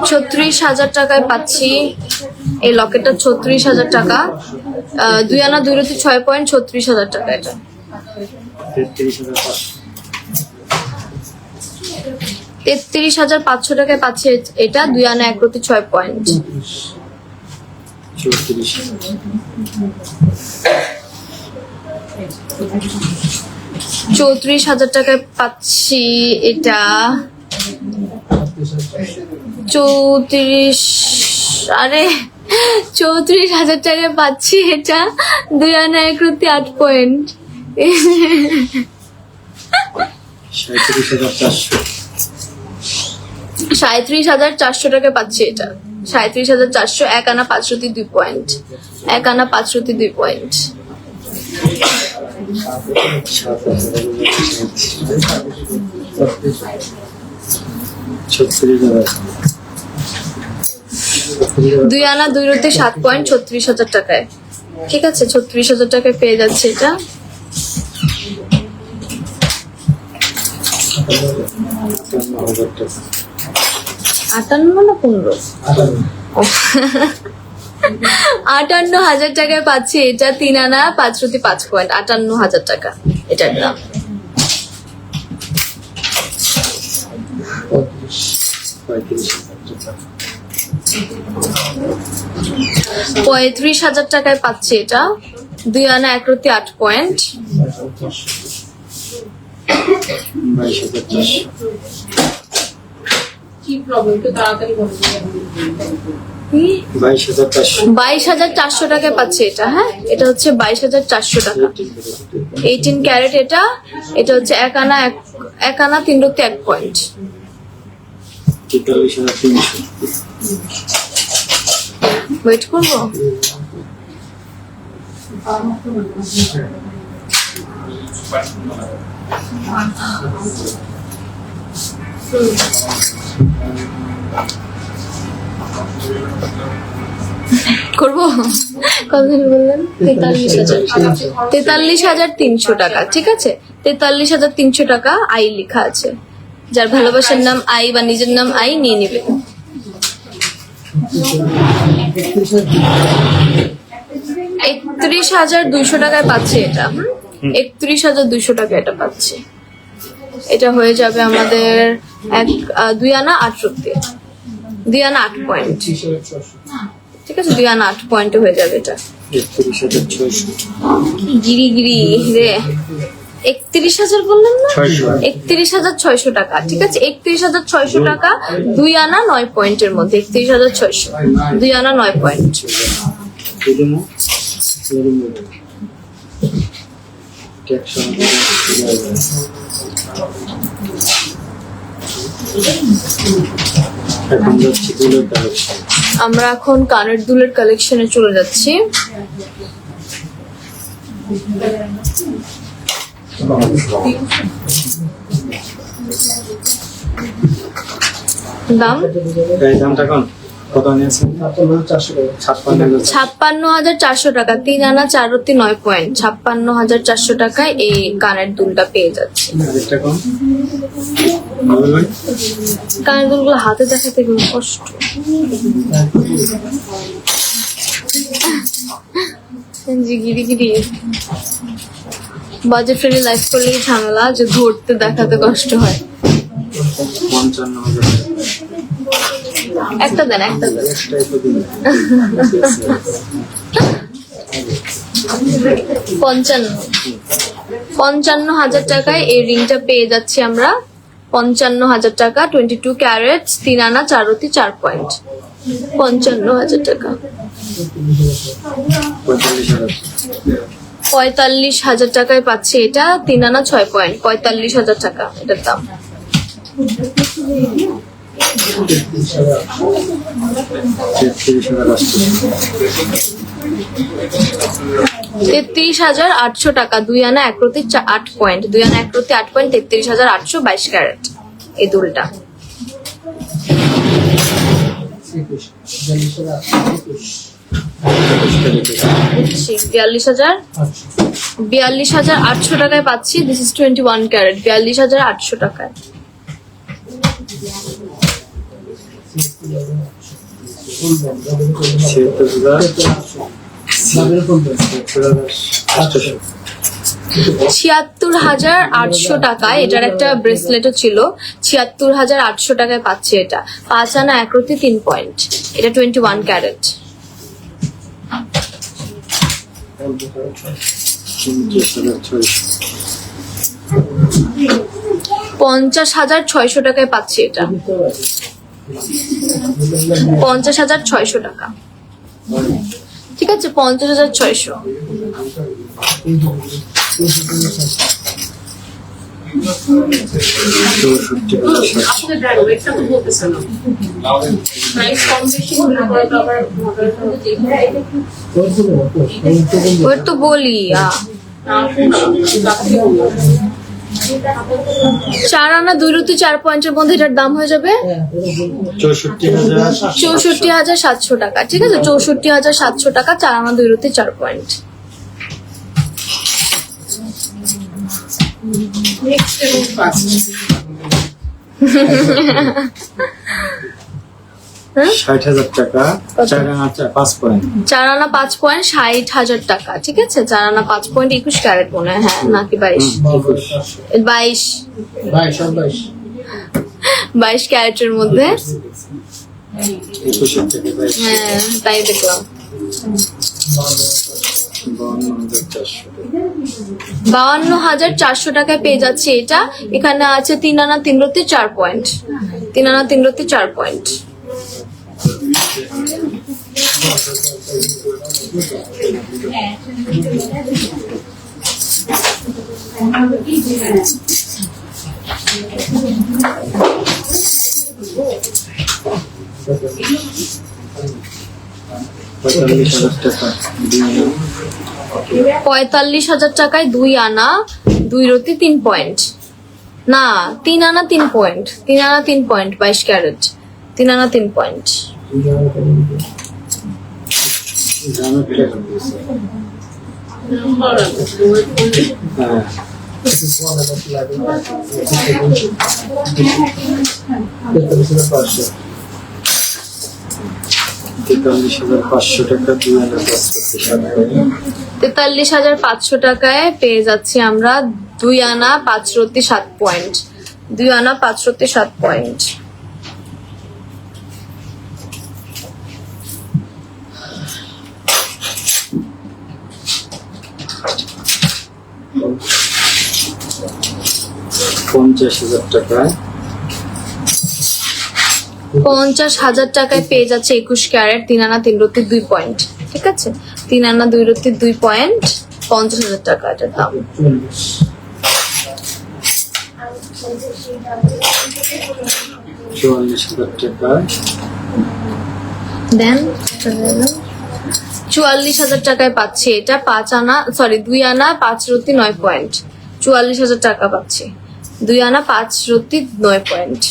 36,000 টাকায় পাচ্ছি এই লকেটটা, 36,000 টাকা। 2 আনা 2 রতি 6 পয়েন্ট, 36,000 টাকা এটা। 33,500 টাকায় পাচ্ছি এটা, 2 আনা 1 রতি 6 পয়েন্ট। 34,000 টাকায় পাচ্ছি এটা। 34,000 টাকায় পাচ্ছি এটা, 2 আনা 1 রতি 8 পয়েন্ট। 37,400 টাকায় পাচ্ছি এটা, 37,400, 1 আনা 5 রতি 2 পয়েন্ট, 1 আনা 5 রতি 2 পয়েন্ট। 2 আনা 2 রতি 7 পয়েন্ট, 36,000 টাকায়। ঠিক আছে, 36,000 টাকায় পেয়ে যাচ্ছে এটা। 58 না 15? 58,000 টাকায় পাচ্ছি এটা, 3 আনা 5 রতি 5 পয়েন্ট, 58,000 টাকা এটার দাম। 35,000 টাকায় পাচ্ছি এটা, 2 আনা 1 রতি 8 পয়েন্ট। 22,400 টাকায় পাচ্ছি এটা। হ্যাঁ, এটা হচ্ছে 22,400 টাকা, 18 ক্যারেট এটা। এটা হচ্ছে 1 আনা 3 রতি 1 পয়েন্ট। 43,300। ওয়েট করবো। করবো কত বললেন? 43,300 টাকা। ঠিক আছে, 43,300 টাকা আই লেখা আছে। যার ভালোবাসার নাম আই বা নিজের নাম আই নিয়ে নিবে। 31,200 টাকায় পাচ্ছে এটা। 31,200 টাকা এটা পাচ্ছে। এটা হয়ে যাবে আমাদের 2 আনা 8 রুপি, 2 আনা 8 পয়েন্ট। ঠিক আছে, 2 আনা 8 পয়েন্টে হয়ে যাবে এটা। 31,600 গিরি গিরি রে, 31,000 বললাম না, 31,600 টাকা। ঠিক আছে, 31,600 টাকা 2 আনা 9 পয়েন্টের মধ্যে। 31,600 2 আনা 9 পয়েন্ট। এখন যাচ্ছি দুলের কালেকশন। আমরা এখন কানের দুলের কালেকশনে চলে যাচ্ছি। দাম এই দামটা কত নিয়েছেন? 56,400 টাকা, 3 আনা 4 রুপি 9 পয়েন্ট। 56,400 টাকায় এই কানের দুলটা পেয়ে যাচ্ছে। আরেকটা কম বলবেন ভাই? কানের দুলগুলো হাতে দেখাতে খুব কষ্ট। গিরি গিরি বাজেট ফ্রেন্ডলি লাইফ করলে ঝামেলা, যে ধরতে দেখাতে কষ্ট হয়। 55,000 একটা দেন, একটা দেন। একটাই তো দিন। 55,000 টাকায় এই রিংটা পেয়ে যাচ্ছি আমরা। 55,000 টাকা, 22 ক্যারেট, 3 আনা 4 রুপি 4 পয়েন্ট। 55,000 টাকা। 45,000 45,000 টাকায় পাচ্ছে এটা, 3 আনা 6 পয়েন্ট। 45,000 টাকা এটার দাম। 33,800 টাকা, 2 আনা 1 রুপি 8 পয়েন্ট। 2 আনা 1 রুপি 8 পয়েন্ট, 33,800, 22 ক্যারেট এই দুলটা। 42,800 টাকায় পাচ্ছি। দিস ইজ 21 ক্যারেট, 42,800 টাকায়। 76,800 টাকায় এটার একটা ব্রেসলেটও ছিল। 76,800 টাকায় পাচ্ছে এটা। 5 আনা 1 রুপি 3 পয়েন্ট। এটা 21 ক্যারেট। 50,600 টাকায় পাচ্ছি এটা। 50,600 টাকা। ঠিক আছে, 50,600। আসলে ড্রাইভার এটা তো বলতেছে না প্রাইস কম বেশি হলে পরে তো আবার ওর তো বলি 4 আনা 2 রুপি 4 পয়েন্টের মধ্যে এটার দাম হয়ে যাবে 64,700 টাকা। ঠিক আছে, 64,700 টাকা, 4 আনা 2 রুপি 4 পয়েন্ট। নেক্সট এবং ফার্স্ট 60,000 টাকা, 4 আনা 5 পয়েন্ট। 4 আনা 5 পয়েন্ট, 60,000 টাকা। ঠিক আছে, 4 আনা 5 পয়েন্ট, 21 ক্যারেট মনে হয়, হ্যাঁ নাকি 22 ক্যারেটের মধ্যে। হ্যাঁ তাই দেখলাম। 52,400 টাকায় পেয়ে যাচ্ছে এটা। এখানে আছে 3 আনা 3 রুপি 4 পয়েন্ট। 3 আনা 3 রুপি 4 পয়েন্ট। টাকা 45,000 টাকায় 2 আনা 2 রুপি 3 পয়েন্ট। না, 3 আনা 3 পয়েন্ট। 3 আনা 3 পয়েন্ট, 22 ক্যারেট। 3 আনা 3 পয়েন্ট। গ্রামে ফিরে করে দিয়েছে। হ্যাঁ, 43,500 টাকা 43,500 টাকায় পেয়ে যাচ্ছি আমরা 2 আনা 5 রত্তি 7 পয়েন্ট। 2 আনা 5 রত্তি 7 পয়েন্ট। $50,000 টাকায় 50,000 টাকায় পেয়ে যাচ্ছে 21 ক্যারেট 3 আনা 3 রত্তি 2 পয়েন্ট। ঠিক আছে, 3 আনা 2 রত্তি 2 পয়েন্ট, 50,000 টাকা এটার দাম। 44,000 টাকায় দেন 44,000 টাকায় পাচ্ছি এটা 5 আনা 2 আনা 5 রত্তি 9 পয়েন্ট। 44,000 টাকা পাচ্ছি 2 আনা 5 রত্তি 9 পয়েন্ট।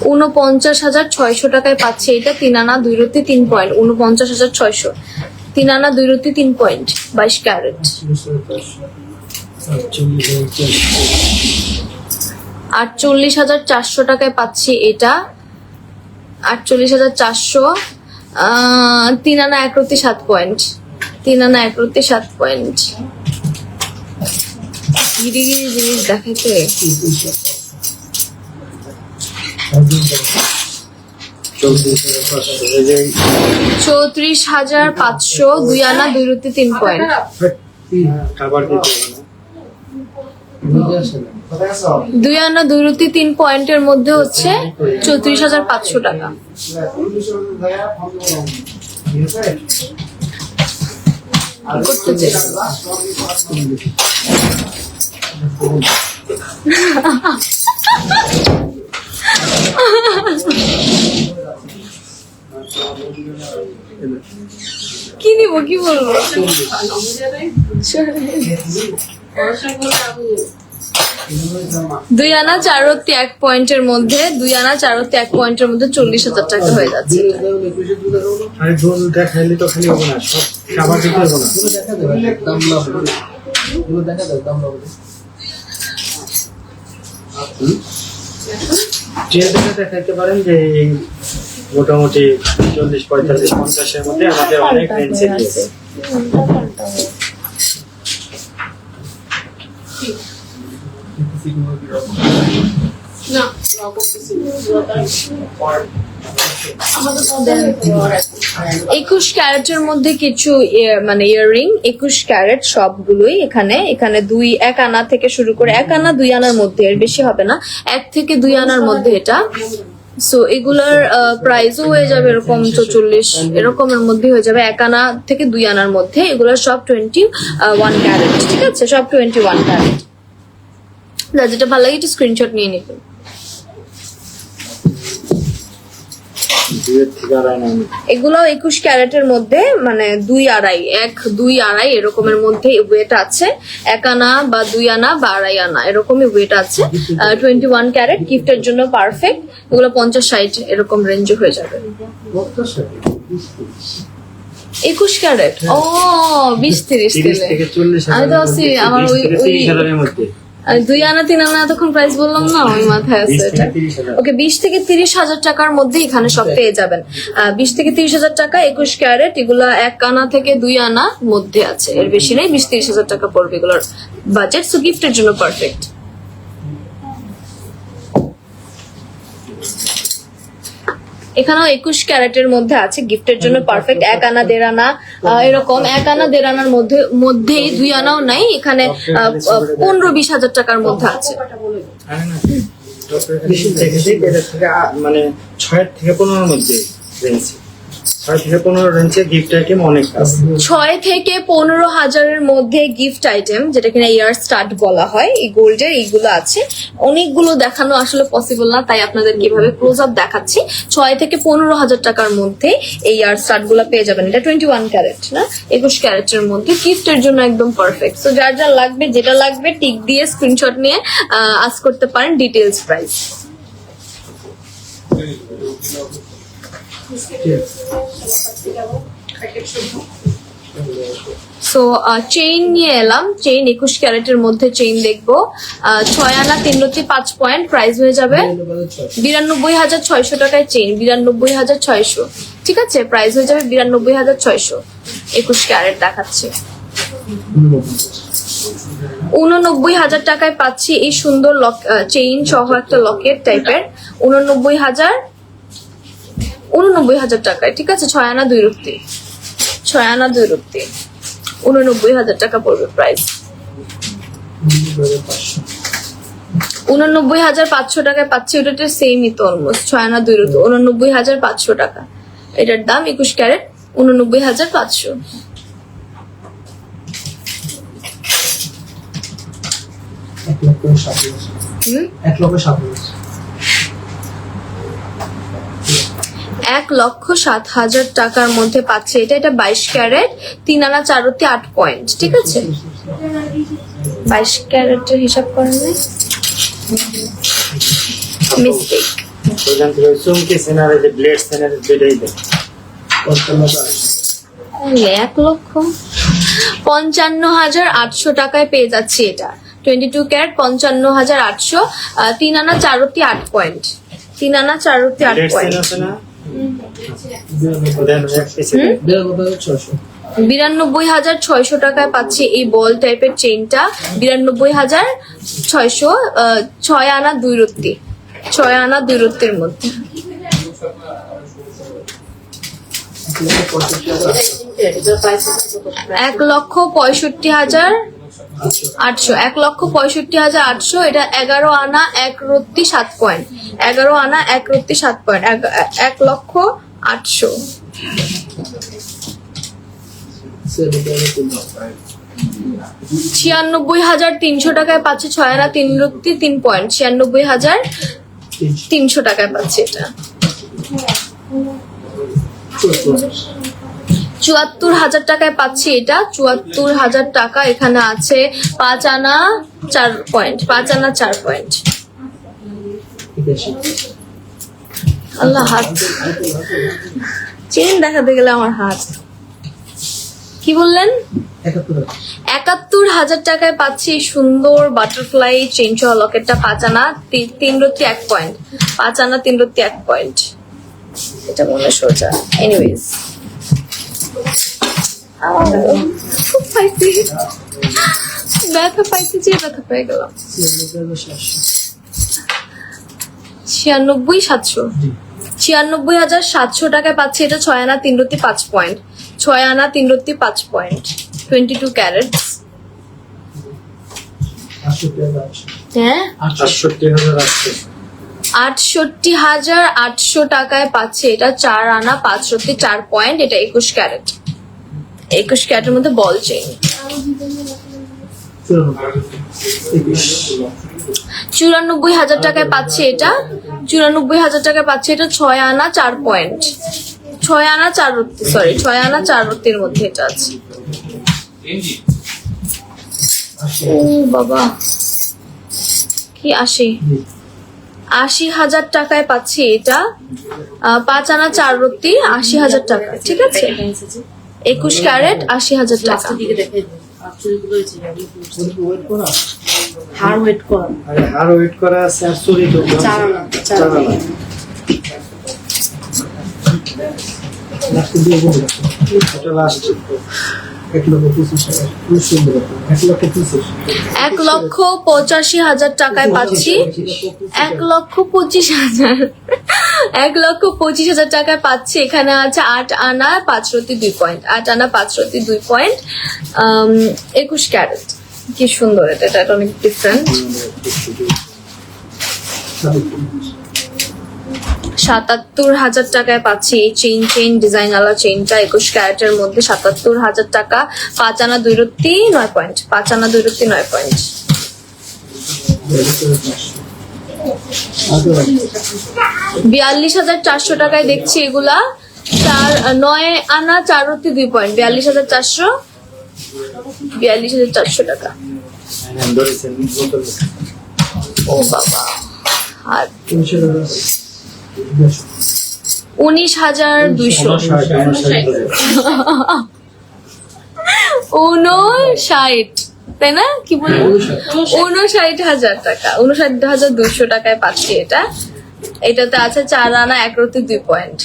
49,600 টাকায় পাচ্ছি এটা 3 আনা 2 রত্তি 3 পয়েন্ট। 49,600 3 আনা 2 রত্তি 3 পয়েন্ট, 22 ক্যারেট। 48,400 টাকায় পাচ্ছি এটা 48,400 3 আনা 1 রত্তি 7 পয়েন্ট। 3 আনা 1 রত্তি 7 পয়েন্ট। গিরি গিরি জিনিস দেখাইতে 34,500 2 আনা 2 রত্তি 3 পয়েন্ট। খাবার দিতে হবে না। 2 আনা 2 রত্তি 3 পয়েন্টের মধ্যে হচ্ছে 34,500 টাকা। করতে চাই কি নিব, কি বলবো? 2 আনা 4 রত্তি 1 পয়েন্টের মধ্যে 2 আনা 4 রত্তি 1 পয়েন্টের মধ্যে 40,000 টাকা হয়ে যাচ্ছে। আরে ঝোল দেখাইলে তো খালি হবে না, সব খাবার দিতে হবে না। ট্রেনটা দেখাইতে পারেন যে এই মোটামুটি 40, 45, 50-এর মধ্যে আমাদের অনেক রেঞ্জ আছে। না করতেছি 21 ক্যারেটের মধ্যে কিছু মানে ইয়াররিং 21 ক্যারেট সবগুলোই এখানে 1 আনা থেকে শুরু করে 1 আনা 2 আনার মধ্যে, এর বেশি হবে না, 1 থেকে 2 আনার মধ্যে এটা। সো এগুলার প্রাইসও হয়ে যাবে এরকম 44 এরকমের মধ্যে হয়ে যাবে 1 আনা থেকে 2 আনার মধ্যে। এগুলোর সব 21 ক্যারেট। ঠিক আছে, সব 21 ক্যারেট। যেটা ভালো লাগে একটু স্ক্রিনশট নিয়ে নেবেন। এগুলো 21 ক্যারেটের মধ্যে মানে 2 আড়াই 1 2 আড়াই এরকমের মধ্যে ওয়েট আছে। 1 আনা বা 2 আনা বা 2.5 আনা এরকমই ওয়েট আছে। 21 ক্যারেট গিফটের জন্য পারফেক্ট। এগুলো 50-60 এরকম রেঞ্জে হয়ে যাবে। 21 ক্যারেট ও 20-30 থেকে 40 আমি তো আছি আমার ওই 30,000-এর মধ্যে। 2 আনা 3 আনা তখন প্রাইস বললাম না, ওই মাথায় আছে এটা। ওকে, 20 থেকে 30,000 টাকার মধ্যে এখানে সব পেয়ে যাবেন। 20 থেকে 30,000 টাকা 21 ক্যারেট। এগুলা 1 আনা থেকে 2 আনা মধ্যে আছে, এর বেশি নেই। 20-30,000 টাকা পড়বে এগুলোর বাজেট। সো গিফটের জন্য পারফেক্ট। এখানেও 21 ক্যারেটের মধ্যে আছে, গিফটের জন্য পারফেক্ট। 1 আনা 1.5 আনা এরকম 1 আনা 1.5 আনার মধ্যেই 2 আনাও নাই। এখানে 15-20,000 টাকার মধ্যে আছে। মানে 6 থেকে 15-এর মধ্যে রেঞ্জ। 6 থেকে 15 রেঞ্জে গিফট আইটেম অনেক আছে। 6 থেকে 15,000-এর মধ্যে গিফট আইটেম, যেটা কিনা ইয়ার স্টার্ট বলা হয়, এই গোল্ডের এইগুলো আছে। অনেকগুলো দেখানো আসলে পসিবল না, তাই আপনাদের কিভাবে ক্লোজ আপ দেখাচ্ছি। 6 থেকে 15,000 টাকার মধ্যে এই ইয়ার স্টার্ট গুলো পেয়ে যাবেন। এটা 21 ক্যারেট না, 21 ক্যারেটের মধ্যে গিফটের জন্য একদম পারফেক্ট। তো যার যা লাগবে, যেটা লাগবে টিক দিয়ে স্ক্রিনশট নিয়ে আস্ক করতে পারেন ডিটেলস প্রাইস। সো চেইন নিয়ে এলাম। চেইন 21 ক্যারেটের মধ্যে চেইন দেখবো। 6 আনা 3 রতি 5 পয়েন্ট, প্রাইস হয়ে যাবে 92,600 টাকায় চেইন। 92,600, ঠিক আছে, প্রাইস হয়ে যাবে 92,600। 21 ক্যারেট দেখাচ্ছে। 89,000 টাকায় পাচ্ছি এই সুন্দর চেইন সহ একটা লকেট টাইপের। 89,000 টাকায়, ঠিক আছে। 6 আনা 2 রতি, 6 আনা 2 রতি, 89,000 টাকা পড়বে প্রাইস। 89,500 টাকায় পাচ্ছি, ওটা সেমই তো অলমোস্ট। 6 আনা 2 রতি, 89,500 টাকা এটার দাম। 21 ক্যারেট, 89,500। 1,07,000 টাকার মধ্যে পাচ্ছে এটা। এটা 22 ক্যারেট, 3 আনা 4 রতি 8 পয়েন্ট, ঠিক আছে। 22 ক্যারেটের হিসাব করেন নাই, মিস্টেক। ওইখান থেকে চুমকি সেনারে যে ব্লেড সেনারে বেড়েই দেয়। 1,55,800 টাকায় পেয়ে যাচ্ছি এটা। 22 ক্যারেট, 55,800, 3 আনা 4 রতি 8 পয়েন্ট, 3 আনা 4 রতি 8 ব্লেড পয়েন্ট। সেন আছে না? দেন এক পিসে 92,600 টাকায় পাচ্ছি এই বল টাইপের চেইনটা। 92,600, 6 আনা 2 রত্তি, 6 আনা 2 রত্তির মধ্যে। 1,65,800, 1,65,800। এটা 11 আনা 1 রত্তি 7 পয়েন্ট, 11 আনা 1 রত্তি 7 পয়েন্ট, 1,08,000। 96,300 টাকায় পাচ্ছে 6 আনা 3 রত্তি 3 পয়েন্ট, 96,300 টাকায় পাচ্ছে এটা। 74,000 টাকায় পাচ্ছি এটা। 74,000 টাকা। এখানে আছে 5 আনা 4 পয়েন্ট, 5 আনা 4 পয়েন্ট। আল্লাহ, হাত চেন দেখাতে গেলে আমার হাত। কি বললেন? 71,000 টাকায় পাচ্ছি এই সুন্দর বাটারফ্লাই চেইন সহ লকেটটা। 5 আনা 3 রত্তি 1 পয়েন্ট, 5 আনা 3 রত্তি 1 পয়েন্ট। এটা মনে সোজা। এনিওয়েজ, ব্যথা পাইতে যে ব্যথা পেয়ে গেলাম। 96,700, 96,700 টাকায় পাচ্ছি এটা। 6 আনা 3 রত্তি 5 পয়েন্ট, 6 আনা 3 রত্তি 5 পয়েন্ট, 22 ক্যারেট। হ্যাঁ, 68,800 টাকায় পাচ্ছে এটা। 4 আনা 5 রত্তি 4 পয়েন্ট। এটা 21 ক্যারেট, 21 ক্যারেটের মধ্যে বল চেইন। 94,000 টাকায় পাচ্ছে এটা। 94,000 টাকায় পাচ্ছে এটা। 6 আনা 4 পয়েন্ট, 6 আনা 4 রত্তি, সরি 6 আনা 4 রত্তির মধ্যে এটা আছে। ও বাবা, কি 80,000 টাকায় পাচ্ছি এটা। 5 আনা 4 রত্তি, 80,000 টাকা, ঠিক আছে। 21 ক্যারেট, 80,000 টাকা। হার ওয়েট করা, আর ওয়েট করা আছে আর চুরি তো 4 আনা, 4 আনা। এটা লাস্ট 1,85,000 টাকায় পাচ্ছি। 1,25,000, 1,25,000 টাকায় পাচ্ছি। এখানে আছে 8 আনা 5 রত্তি 2 পয়েন্ট, 8 আনা 5 রত্তি 2 পয়েন্ট। 21 ক্যারেট। কি সুন্দর এটা, এটা অনেক ডিফারেন্ট। ৭৭,০০০ টাকায় পাচ্ছি এই চেইন ডিজাইন আলা চেইনটা 21 ক্যারেটের মধ্যে ৭৭,০০০ টাকা। 5 আনা 2 রত্তি 9 পয়েন্ট, 5 আনা 2 রত্তি 9 পয়েন্ট। 42,400 টাকায় দেখছি এগুলা 9 আনা 4 রত্তি 2 পয়েন্ট, 42,400, 42,400 টাকা। ও বাবা, আর 19,200, 59, তাই না? কি বলবো, 59,000 টাকা, 59,200 টাকায় পাচ্ছি এটা। এটাতে আছে 4 আনা 1 রত্তি 2 পয়েন্ট,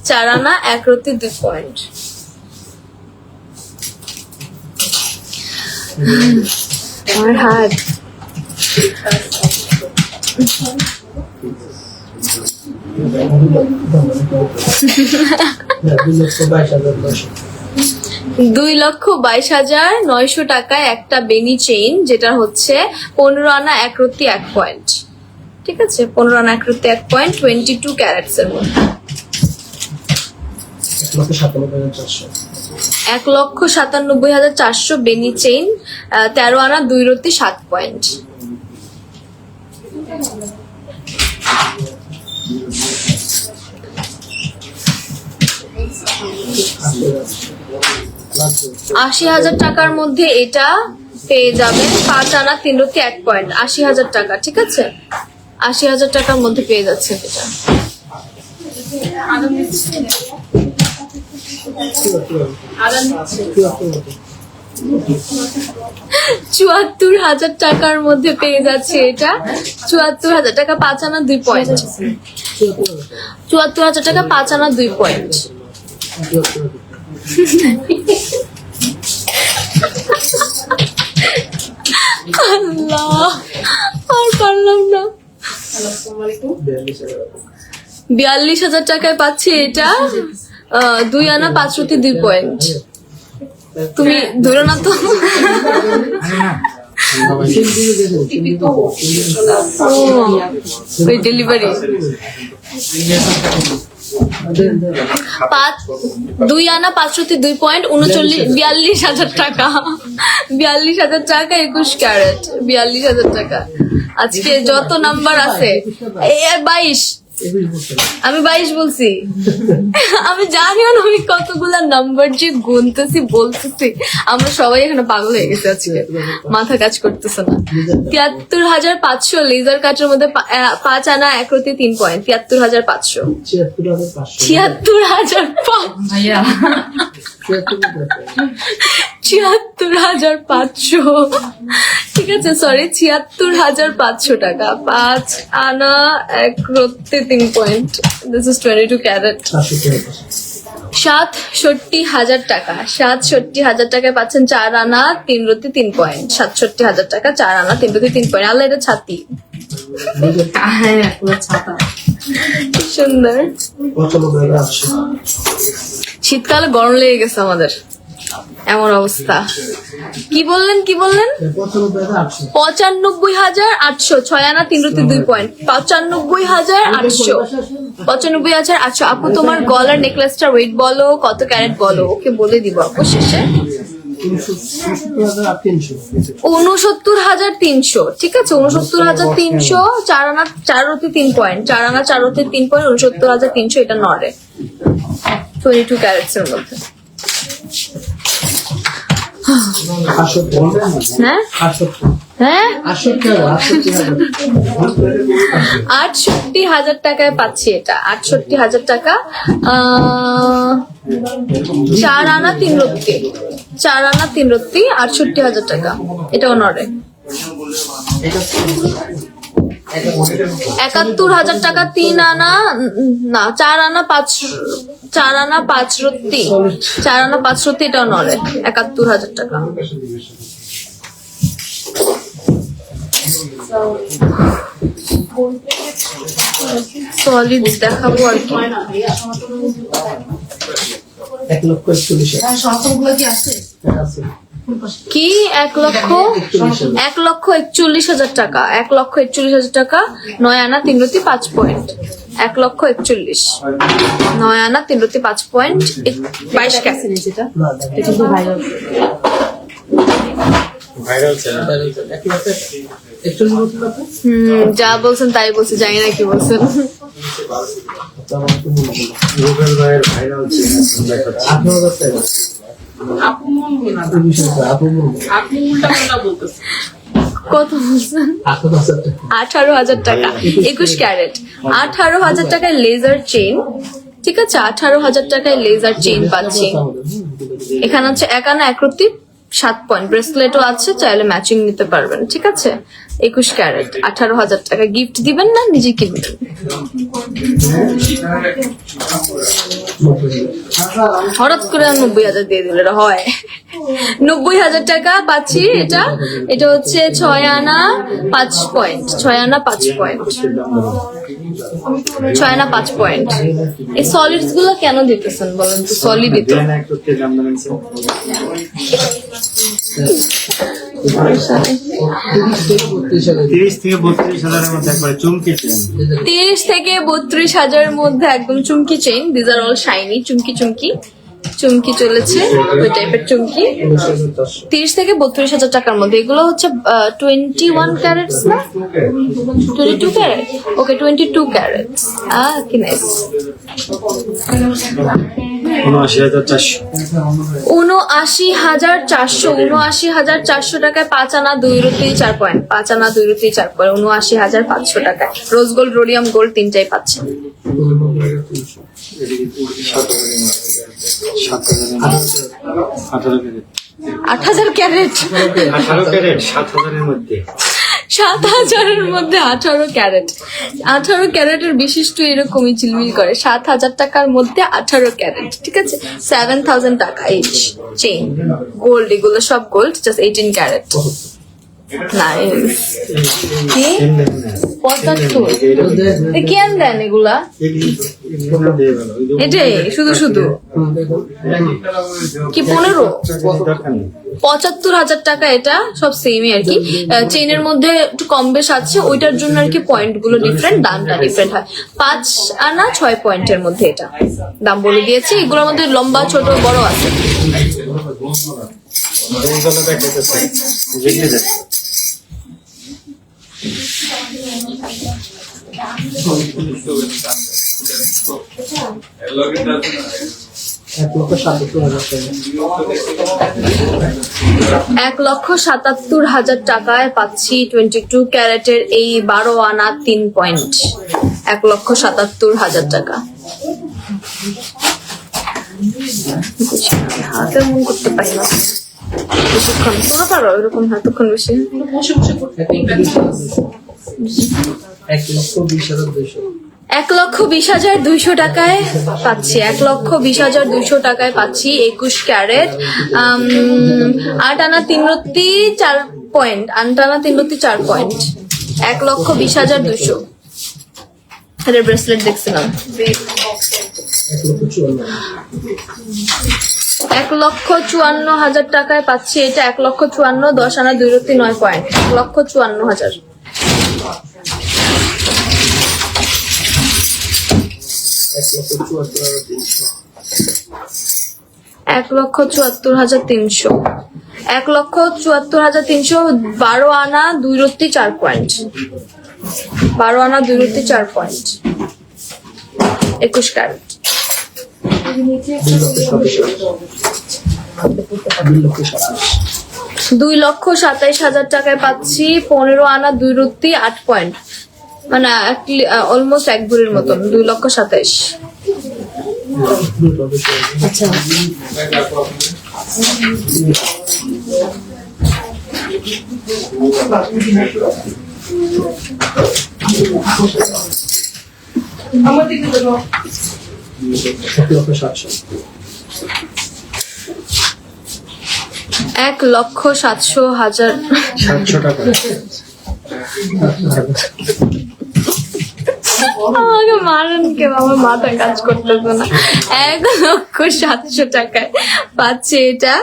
4 আনা 1 রত্তি 2 পয়েন্ট। আমার হাত 2,22,900 টাকায় একটা বেনি চেইন, যেটা হচ্ছে 15 আনা 1 রত্তি 1 পয়েন্ট। ঠিক আছে, 15 আনা 1 রত্তি 1 পয়েন্ট, 22 ক্যারেটস এর মধ্যে। 1,97,400 বেনি চেইন, 13 আনা 2 রত্তি 7 পয়েন্ট। আশি হাজার টাকার মধ্যে এটা পেয়ে যাবেন 5 আনা 3 রত্তি 1 পয়েন্ট, 80,000 টাকা। ঠিক আছে, 80,000 টাকার মধ্যে পেয়ে যাচ্ছে এটা। 74,000 টাকার মধ্যে পেয়ে যাচ্ছে এটা। 74,000 টাকা, 5 আনা 2 পয়েন্ট। 74,000 টাকা, 5 আনা 2 পয়েন্ট। আল্লাহ, আর পারলাম না। 42,000 টাকায় পাচ্ছি এটা, 2 আনা 5 রত্তি 2 পয়েন্ট। তুমি ধরো না তো। ওই ডেলিভারি 2 আনা 5 রত্তি 2 পয়েন্ট, 42,000 টাকা। 42,000 টাকা 21 ক্যারেট, 42,000 টাকা। আজকে যত নাম্বার আছে, 22, আমি 22 বলছি। আমি জানিও না আমি কতগুলা নাম্বার যে গুনতেছি বলতেছি। আমরা সবাই এখানে পাগল হয়ে গেছে, আজকে মাথা কাজ করতেছে না। 73,500 লেজার কাটের মধ্যে 5 আনা 1 রত্তি 3 পয়েন্ট, 73,500। 73,500, ঠিক আছে, সরি, 73,500 টাকা। 5 আনা 1 রত্তি 3 পয়েন্ট, দিস ইজ 22 ক্যারেট। 67,000 টাকা, 67,000 টাকায় পাচ্ছেন 4 আনা 3 রত্তি 3 পয়েন্ট। 67,000 টাকা, 4 আনা 3 রত্তি 3 পয়েন্ট। আল্লাহ, এটা ছাতি। হ্যাঁ, পুরো ছাতা। সুন্দর। শীতকালে গরম লেগে গেছে আমাদের, এমন অবস্থা। কি বললেন 95,800, 6 আনা 3 রত্তি 2 পয়েন্ট। 95,800, 95,800। আপু, তোমার গলার নেকলেসটার ওয়েট বলো, কত ক্যারেট বলো, ওকে বলে দিব আপু শেষে। 69,300, ঠিক আছে, 69,300, 4 আনা 4 রত্তি 3 পয়েন্ট, 4 আনা 4 রত্তি 3 পয়েন্ট, 69,300। এটা নরে, 22 ক্যারেটস এর মধ্যে। হ্যাঁ হ্যাঁ, 68,000 টাকায় পাচ্ছি এটা। 68,000 টাকা, 4 আনা 3 রত্তি, 4 আনা 3 রত্তি, 68,000 টাকা। এটাও নরে। 71,000 টাকা, 3 আনা না 4 আনা 5, 4 আনা 5 রত্তি, 4 আনা 5 রত্তি, এটাও নরে। 71,000 টাকা। সলিড দেখাবো আর কি। 1,41,000 কি 1,41,000 টাকা, 1,41,000 টাকা, 9 আনা 3 রত্তি 5 পয়েন্ট। 1,41,000, 9 আনা 3/5.22 ক্যারেট। যেটা এটা কিন্তু ভাইরাল ভাইরাল ছিল। যা বলছেন তাই বলছে, জানি না কি বলছেন। গুগল ভাইয়ের ভাইরাল ছিল দেখাচ্ছে। আপু মন না আপনি উল্টা পাল্টা বলতেছেন। কত বলছেন? 18,000 টাকা, 21 ক্যারেট, 18,000 টাকায় লেজার চেইন। ঠিক আছে, 18,000 টাকায় লেজার চেইন পাচ্ছি। এখানে হচ্ছে 1 আনা 1/7 পয়েন্ট, ব্রেসলেটও আছে, চাইলে ম্যাচিং নিতে পারবেন। ঠিক আছে, 21 ক্যারেট, 18,000 টাকা। গিফট দিবেন না নিজে কিনবেন? হঠাৎ করে 90,000 দিয়ে দিলে হয়? 90,000 টাকা পাচ্ছি। এটা এটা হচ্ছে 6 আনা 5 পয়েন্ট, 6 আনা 5 পয়েন্ট, 6 আনা 5 পয়েন্ট। এই সলিডস গুলো কেন দিতেছেন বলেন তো? সলিড দিত দেন একটু দাম জানেন 30 থেকে 32,000 মধ্যে একবার চুমকি চেন। 30 থেকে 32,000 মধ্যে একদম চুমকি chain. These are all shiny চুমকি চুমকি চুমকি চলেছে, ওই টাইপের চুমকি। 30 থেকে 32,000 টাকার মধ্যে। এগুলো হচ্ছে 21 ক্যারেটস না 22 ক্যারেট? ওকে, 22 ক্যারেটস। কি নাইস। 79,400। 79,400, 79,400 টাকায় 5 আনা 2/4 পয়েন্ট, 5 আনা 2/4 পয়েন্ট, 79,500 টাকায়। রোজ গোল্ড, রোডিয়াম গোল্ড তিনটাই পাচ্ছেন। 8,000 ক্যারেট, 18 ক্যারেট 7,000 এর মধ্যে। 7,000-এর মধ্যে 18 ক্যারেট। 18 ক্যারেটের বিশিষ্ট এরকমই চিলমিল করে। 7,000 টাকার মধ্যে 18 ক্যারেট। ঠিক আছে, 7,000 টাকা ইচ চেইন। গোল্ড, এগুলো সব গোল্ড, জাস্ট 18 ক্যারেট। নাইস। কি 75? কেন দেন এগুলা? এটাই শুধু শুধু কি 15? 75,000 টাকা। এটা সব সেমই আর কি। চেইনের মধ্যে একটু কম বেশ আছে, ওইটার জন্য আর কি পয়েন্ট গুলো ডিফারেন্ট, দামটা ডিফারেন্ট হয়। 5 আনা 6 পয়েন্টের মধ্যে এটা দাম বলে দিয়েছি। এগুলোর মধ্যে লম্বা ছোট বড় আছে। এক লক্ষ 77,000 টাকায় পাচ্ছি 22 ক্যারেটের এই 12 আনা 3 পয়েন্ট। 1,77,000 টাকা। হাতে মন করতে পারি না বেশিক্ষণ। তোমরা পারো এরকম এতক্ষণ বেশি? বসে বসে করতে পারি। 1,20,200 টাকায় পাচ্ছি। 1,20,200 টাকায় পাচ্ছি 21 ক্যারেট, 8 আনা 3/4 পয়েন্ট, 8 আনা 3/4 পয়েন্ট, 1,20,200। এর ব্রেসলেট দেখছিলাম। 1,54,000 টাকায় পাচ্ছি এটা। 1,54,000, 10 আনা 2/9 পয়েন্ট, 1,54,000। 1,74,300, 1,74,300, 12 আনা 2/4 পয়েন্ট, 12 আনা 2/4 পয়েন্ট, 21 ক্যারেট। 2,27,000 টাকায় পাচ্ছি 15 আনা 2/8 পয়েন্ট, মানে অলমোস্ট 1 ভরির মতন। 2,27,000। আচ্ছা, আমার দিকে দেখো। 1,700,000 700 টাকা। আমাকে মারেন কেউ, আমার মাথা কাজ করতেছে না। 1,700,000 টাকায় পাচ্ছে এটা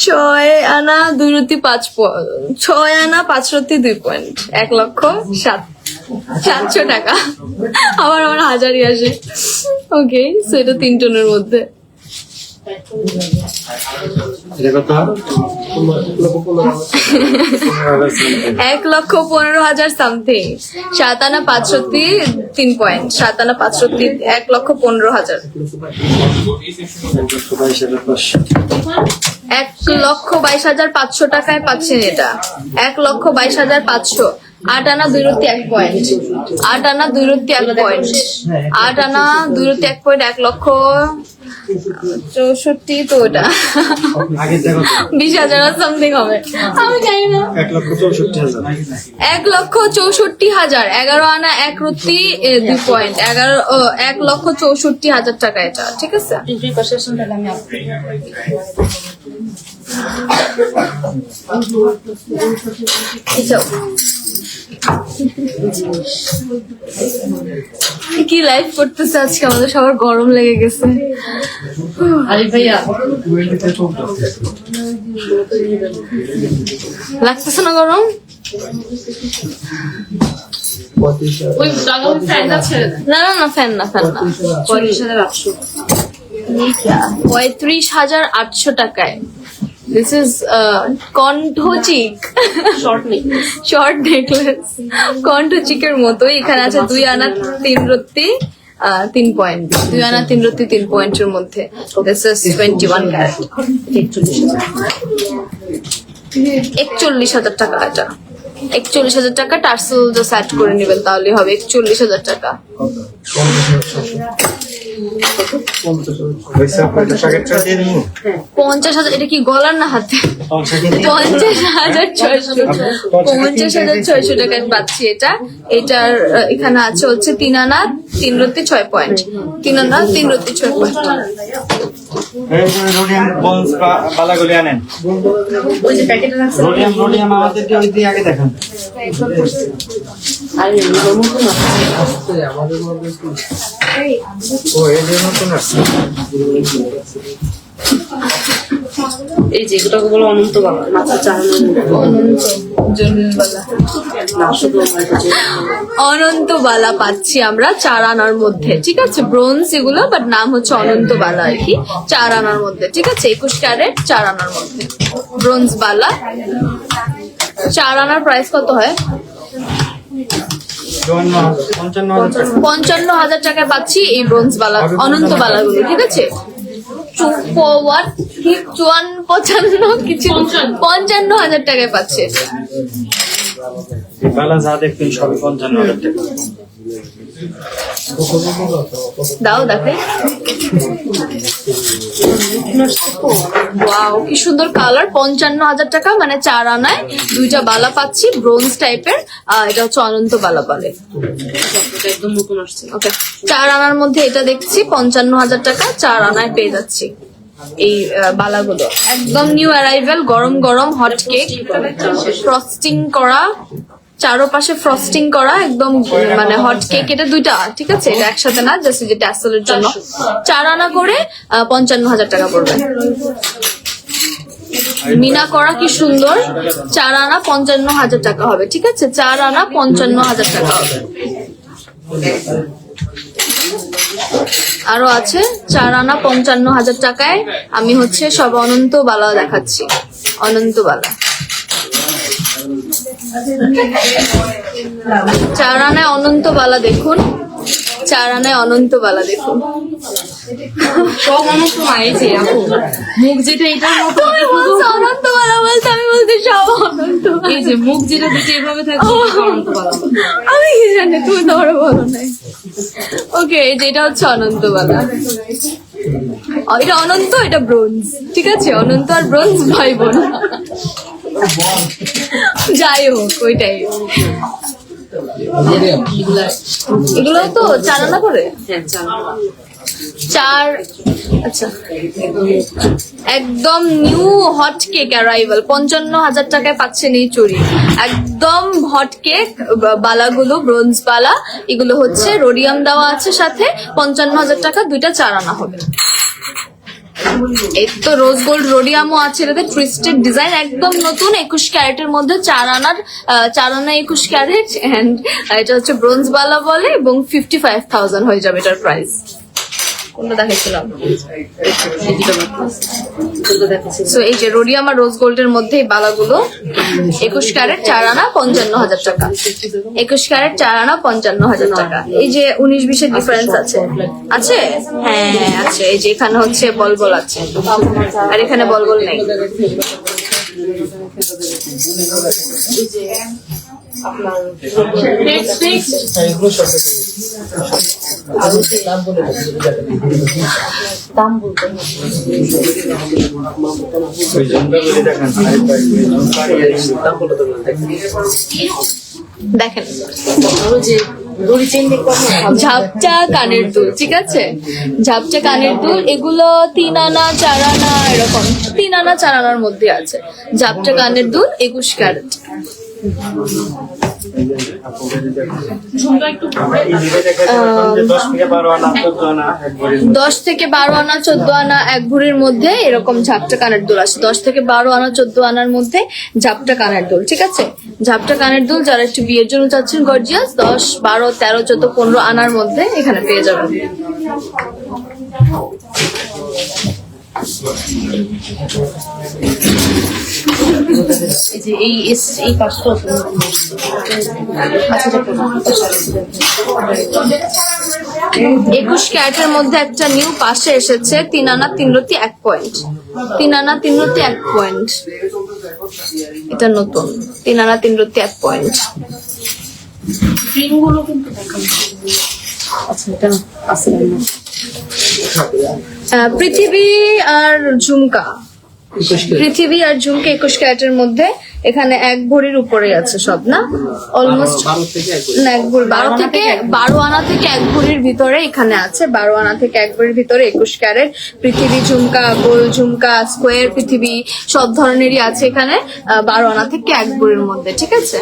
6 আনা 2/5 পয়েন্ট, 6 আনা 5/2 পয়েন্ট, 1,07,000। 700 টাকা। আবার আমার হাজারই আসে। ওকে, সো এটা 3 টোনের মধ্যে। এটা কত? 1,15,000 সামথিং। 7 আনা 530 3 পয়েন্ট। 7 আনা 530 1,15,000। 1,22,500 টাকায় পাচ্ছেন এটা। 1,22,500। 8 আনা 2 রত্তি 1 পয়েন্ট। 8 আনা 2 রত্তি 1 পয়েন্ট। 8 আনা 2 রত্তি 1 পয়েন্ট। 1,64,000 তো ওটা। আগে দেখো 20,000 সামথিং হবে, আমি জানি না। 1,64,000। 1,64,000। 11 আনা 1 রত্তি 2 পয়েন্ট। 1,64,000 টাকা এটা, ঠিক আছে। কি লাইভ করতেছে আজকে, আমাদের সবার গরম লেগে গেছে। আরে ভাইয়া লাগতেছে না গরম? ওই ডাবল ফ্যান আছে না না না, ফ্যান না, ফ্যান না। 35,800 35,800 টাকায় দিস ইজ কণ্ঠচিক শর্ট নেই। শর্ট নেকলেস, কণ্ঠচিকের মতো। এখানে আছে 2 আনা 3 রত্তি 3 পয়েন্ট। 2 আনা 3 রত্তি 3 পয়েন্টের মধ্যে। This is 21 carat. 41,000 টাকা এটা। 41,000 টাকা। টার্সেল জাস্ট অ্যাড করে নেবেন তাহলে হবে 41,000 টাকা। 50,000। এটা কি গলার না হাতে? 50,600। 50,600 টাকায় পাচ্ছি এটা। এটার এখানে আছে হচ্ছে 3 আনা 3 রত্তি 6 পয়েন্ট। 3 আনা 3 রত্তি 6 পয়েন্ট। রোডিয়াম বলস বালাগুলি আনেন। ওই যে প্যাকেটে রাখছে রোডিয়াম আমাদেরকে ওই দিয়ে আগে দেখান। আর নতুন না ও এই যে নতুন আসছে। এই যে এগুলোকে বলো অনন্ত বাবা, মাথা চালানো অনন্ত বালা পাচ্ছি আমরা 4 আনার মধ্যে, ঠিক আছে। ব্রোঞ্জ এগুলো, বাট নাম হচ্ছে অনন্ত বালা আর কি। 4 আনার মধ্যে, ঠিক আছে। 21 ক্যারেট 4 আনার মধ্যে ব্রোঞ্জ বালা। 4 আনার প্রাইস কত হয়? 55,000 টাকায় পাচ্ছি এই ব্রোঞ্জ বালা, অনন্ত বালাগুলো, ঠিক আছে। 55,000 টাকায় পাচ্ছে। বালা যা দেখবেন সবই 55,000 টাকা। দাও দেখাই। ওয়াও, কি সুন্দর কালার। 55,000 টাকা, মানে 4 আনায় 2টা বালা পাচ্ছি ব্রোঞ্জ টাইপের। এটা হচ্ছে অনন্ত বালা বলে। একদম নতুন আসছে। ওকে, 4 আনার মধ্যে এটা দেখছি 55,000 টাকা 4 আনায় পেয়ে যাচ্ছি এই বালাগুলো। একদম নিউ অ্যারাইভেল, গরম গরম হট কেক, ফ্রস্টিং করা, চারোপাশে ফ্রস্টিং করা, একদম মানে হট কেক। এটা 2টা, ঠিক আছে। এটা একসাথে না, জাস্ট যে ট্যাসেলের জন্য। 4 আনা করে 55,000 টাকা পড়বে। মিনা করা, কি সুন্দর। 4 আনা 55,000 টাকা হবে, ঠিক আছে। 4 আনা 55,000 টাকা হবে। আরো আছে 4 আনা 55,000 টাকায়। আমি হচ্ছে সব অনন্ত বালা দেখাচ্ছি, অনন্ত বালা। 4 আনায় অনন্ত বালা দেখুন, 4 আনায় অনন্ত বালা দেখুন। সব অনন্ত না, এই যে আপু মুখ যেটা এটার মতো, তুমি বলছো অনন্ত বালা বলতে, আমি বলতে সব অনন্ত বালা। এই যে মুখ যেটা দিতে এভাবে থাকবে সেটা অনন্ত বাবা। আমি কি জানি, তুমি তো আরো বলো নাই। ওকে, যেটা হচ্ছে অনন্ত বালা। এটা অনন্ত, এটা ব্রোঞ্জ, ঠিক আছে। অনন্ত আর ব্রোঞ্জ ভাই বোন, যাই হোক ওইটাই। এগুলো তো 4 আনা করে। হ্যাঁ চাল 4, আচ্ছা। একদম নিউ হট কেক অ্যারাইভাল। 55,000 টাকায় পাচ্ছেন এই চুড়ি। একদম হট কেক বালাগুলো, ব্রোঞ্জ বালা। এগুলো হচ্ছে রোডিয়াম দেওয়া আছে সাথে। 55,000 টাকা, 2টা 4 আনা হবে। এই তো রোজ গোল্ড রোডিয়ামও আছে, এটাতে টুইস্টেড ডিজাইন, একদম নতুন 21 ক্যারেটের মধ্যে 4 আনা 21 ক্যারেট, এন্ড এটা হচ্ছে ব্রোঞ্জ বালা বলে, এবং 55,000 হয়ে যাবে এটার প্রাইস। কোনটা দেখাচ্ছিলাম? সো এই যে রোডিয়াম আর রোজ গোল্ডের মধ্যে এই বালাগুলো 21 ক্যারেট 4 আনা 55,000 টাকা। 21 ক্যারেট 4 আনা 55,000 টাকা। এই যে 19-20 ডিফারেন্স আছে, আছে? হ্যাঁ আছে। এই যে এখানে হচ্ছে বলবল আছে, আর এখানে বলবল নেই। ওই ঝুমকাগুলি দেখেন, দেখেন ঝাপটা কানের দুল, ঠিক আছে? ঝাপটা কানের দুল, এগুলো 3 আনা 4 আনা এরকম 3 আনা 4 আনার মধ্যে আছে। ঝাপটা কানের দুল 21 ক্যারেট। ঝুমকা একটু পরে 10 থেকে 12 আনা 14 আনা 10 থেকে 12 আনা 14 আনা এক ভরির মধ্যে এরকম ঝাপটা কানের দুল আসে। 10 থেকে 12 আনা 14 আনার মধ্যে ঝাপটা কানের দুল, ঠিক আছে? ঝাপটা কানের দুল যারা একটু বিয়ের জন্য চাচ্ছেন গর্জিয়াস, 10, 12, 13, 14, 15 আনার মধ্যে এখানে পেয়ে যাবেন। এই যে এই পাঁচটা 21 ক্যারেটের মধ্যে একটা নিউ পাশে এসেছে 3 আনা 3 রতি 1 পয়েন্ট। 3 আনা 3 রতি 1 পয়েন্ট, এটা নতুন। 3 আনা 3 রতি 1 পয়েন্ট। ক্রিম গুলো কিন্তু দেখান। আচ্ছা এটা আছে পৃথিবী আর ঝুমকা, পৃথিবী আর ঝুমকা 21 ক্যারেটের মধ্যে এখানে 1 ভরির উপরে আছে সব, না? অলমোস্ট না, 1 ভরি 12 থেকে 12 আনা থেকে 1 ভরির ভিতরে এখানে আছে। 12 আনা থেকে 1 ভরির ভিতরে 21 ক্যারেট পৃথিবী ঝুমকা, গোল ঝুমকা, স্কোয়ার পৃথিবী সব ধরনেরই আছে এখানে 12 আনা থেকে 1 ভরির মধ্যে, ঠিক আছে?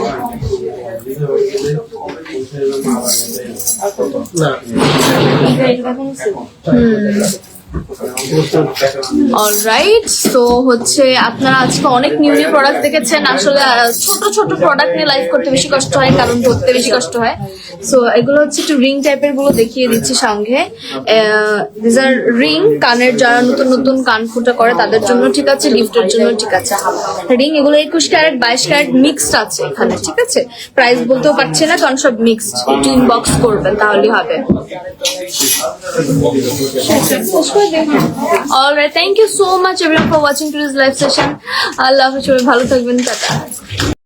অলরাইট, সো হচ্ছে আপনারা আজকে অনেক নিউ নিউ প্রোডাক্ট দেখেছেন। আসলে ছোট ছোট প্রোডাক্ট নিয়ে লাইভ করতে বেশি কষ্ট হয়, কারণ ধরতে বেশি কষ্ট হয়। সো এগুলো হচ্ছে একটু রিং টাইপের গুলো দেখিয়ে দিচ্ছি সঙ্গে। দিস আর রিং, কানের যারা নতুন নতুন কান ফুটা করে তাদের জন্য ঠিক আছে, গিফটের জন্য ঠিক আছে। রিং এগুলো 21 ক্যারেট 22 ক্যারেট মিক্সড আছে এখানে, ঠিক আছে? প্রাইস বলতেও পারছি না কারণ সব মিক্সড। একটু ইনবক্স করবেন তাহলেই হবে। Alright, thank you so much everyone for watching today's live session. আল্লাহ হাফেজ, সবাই ভালো থাকবেন, টাটা।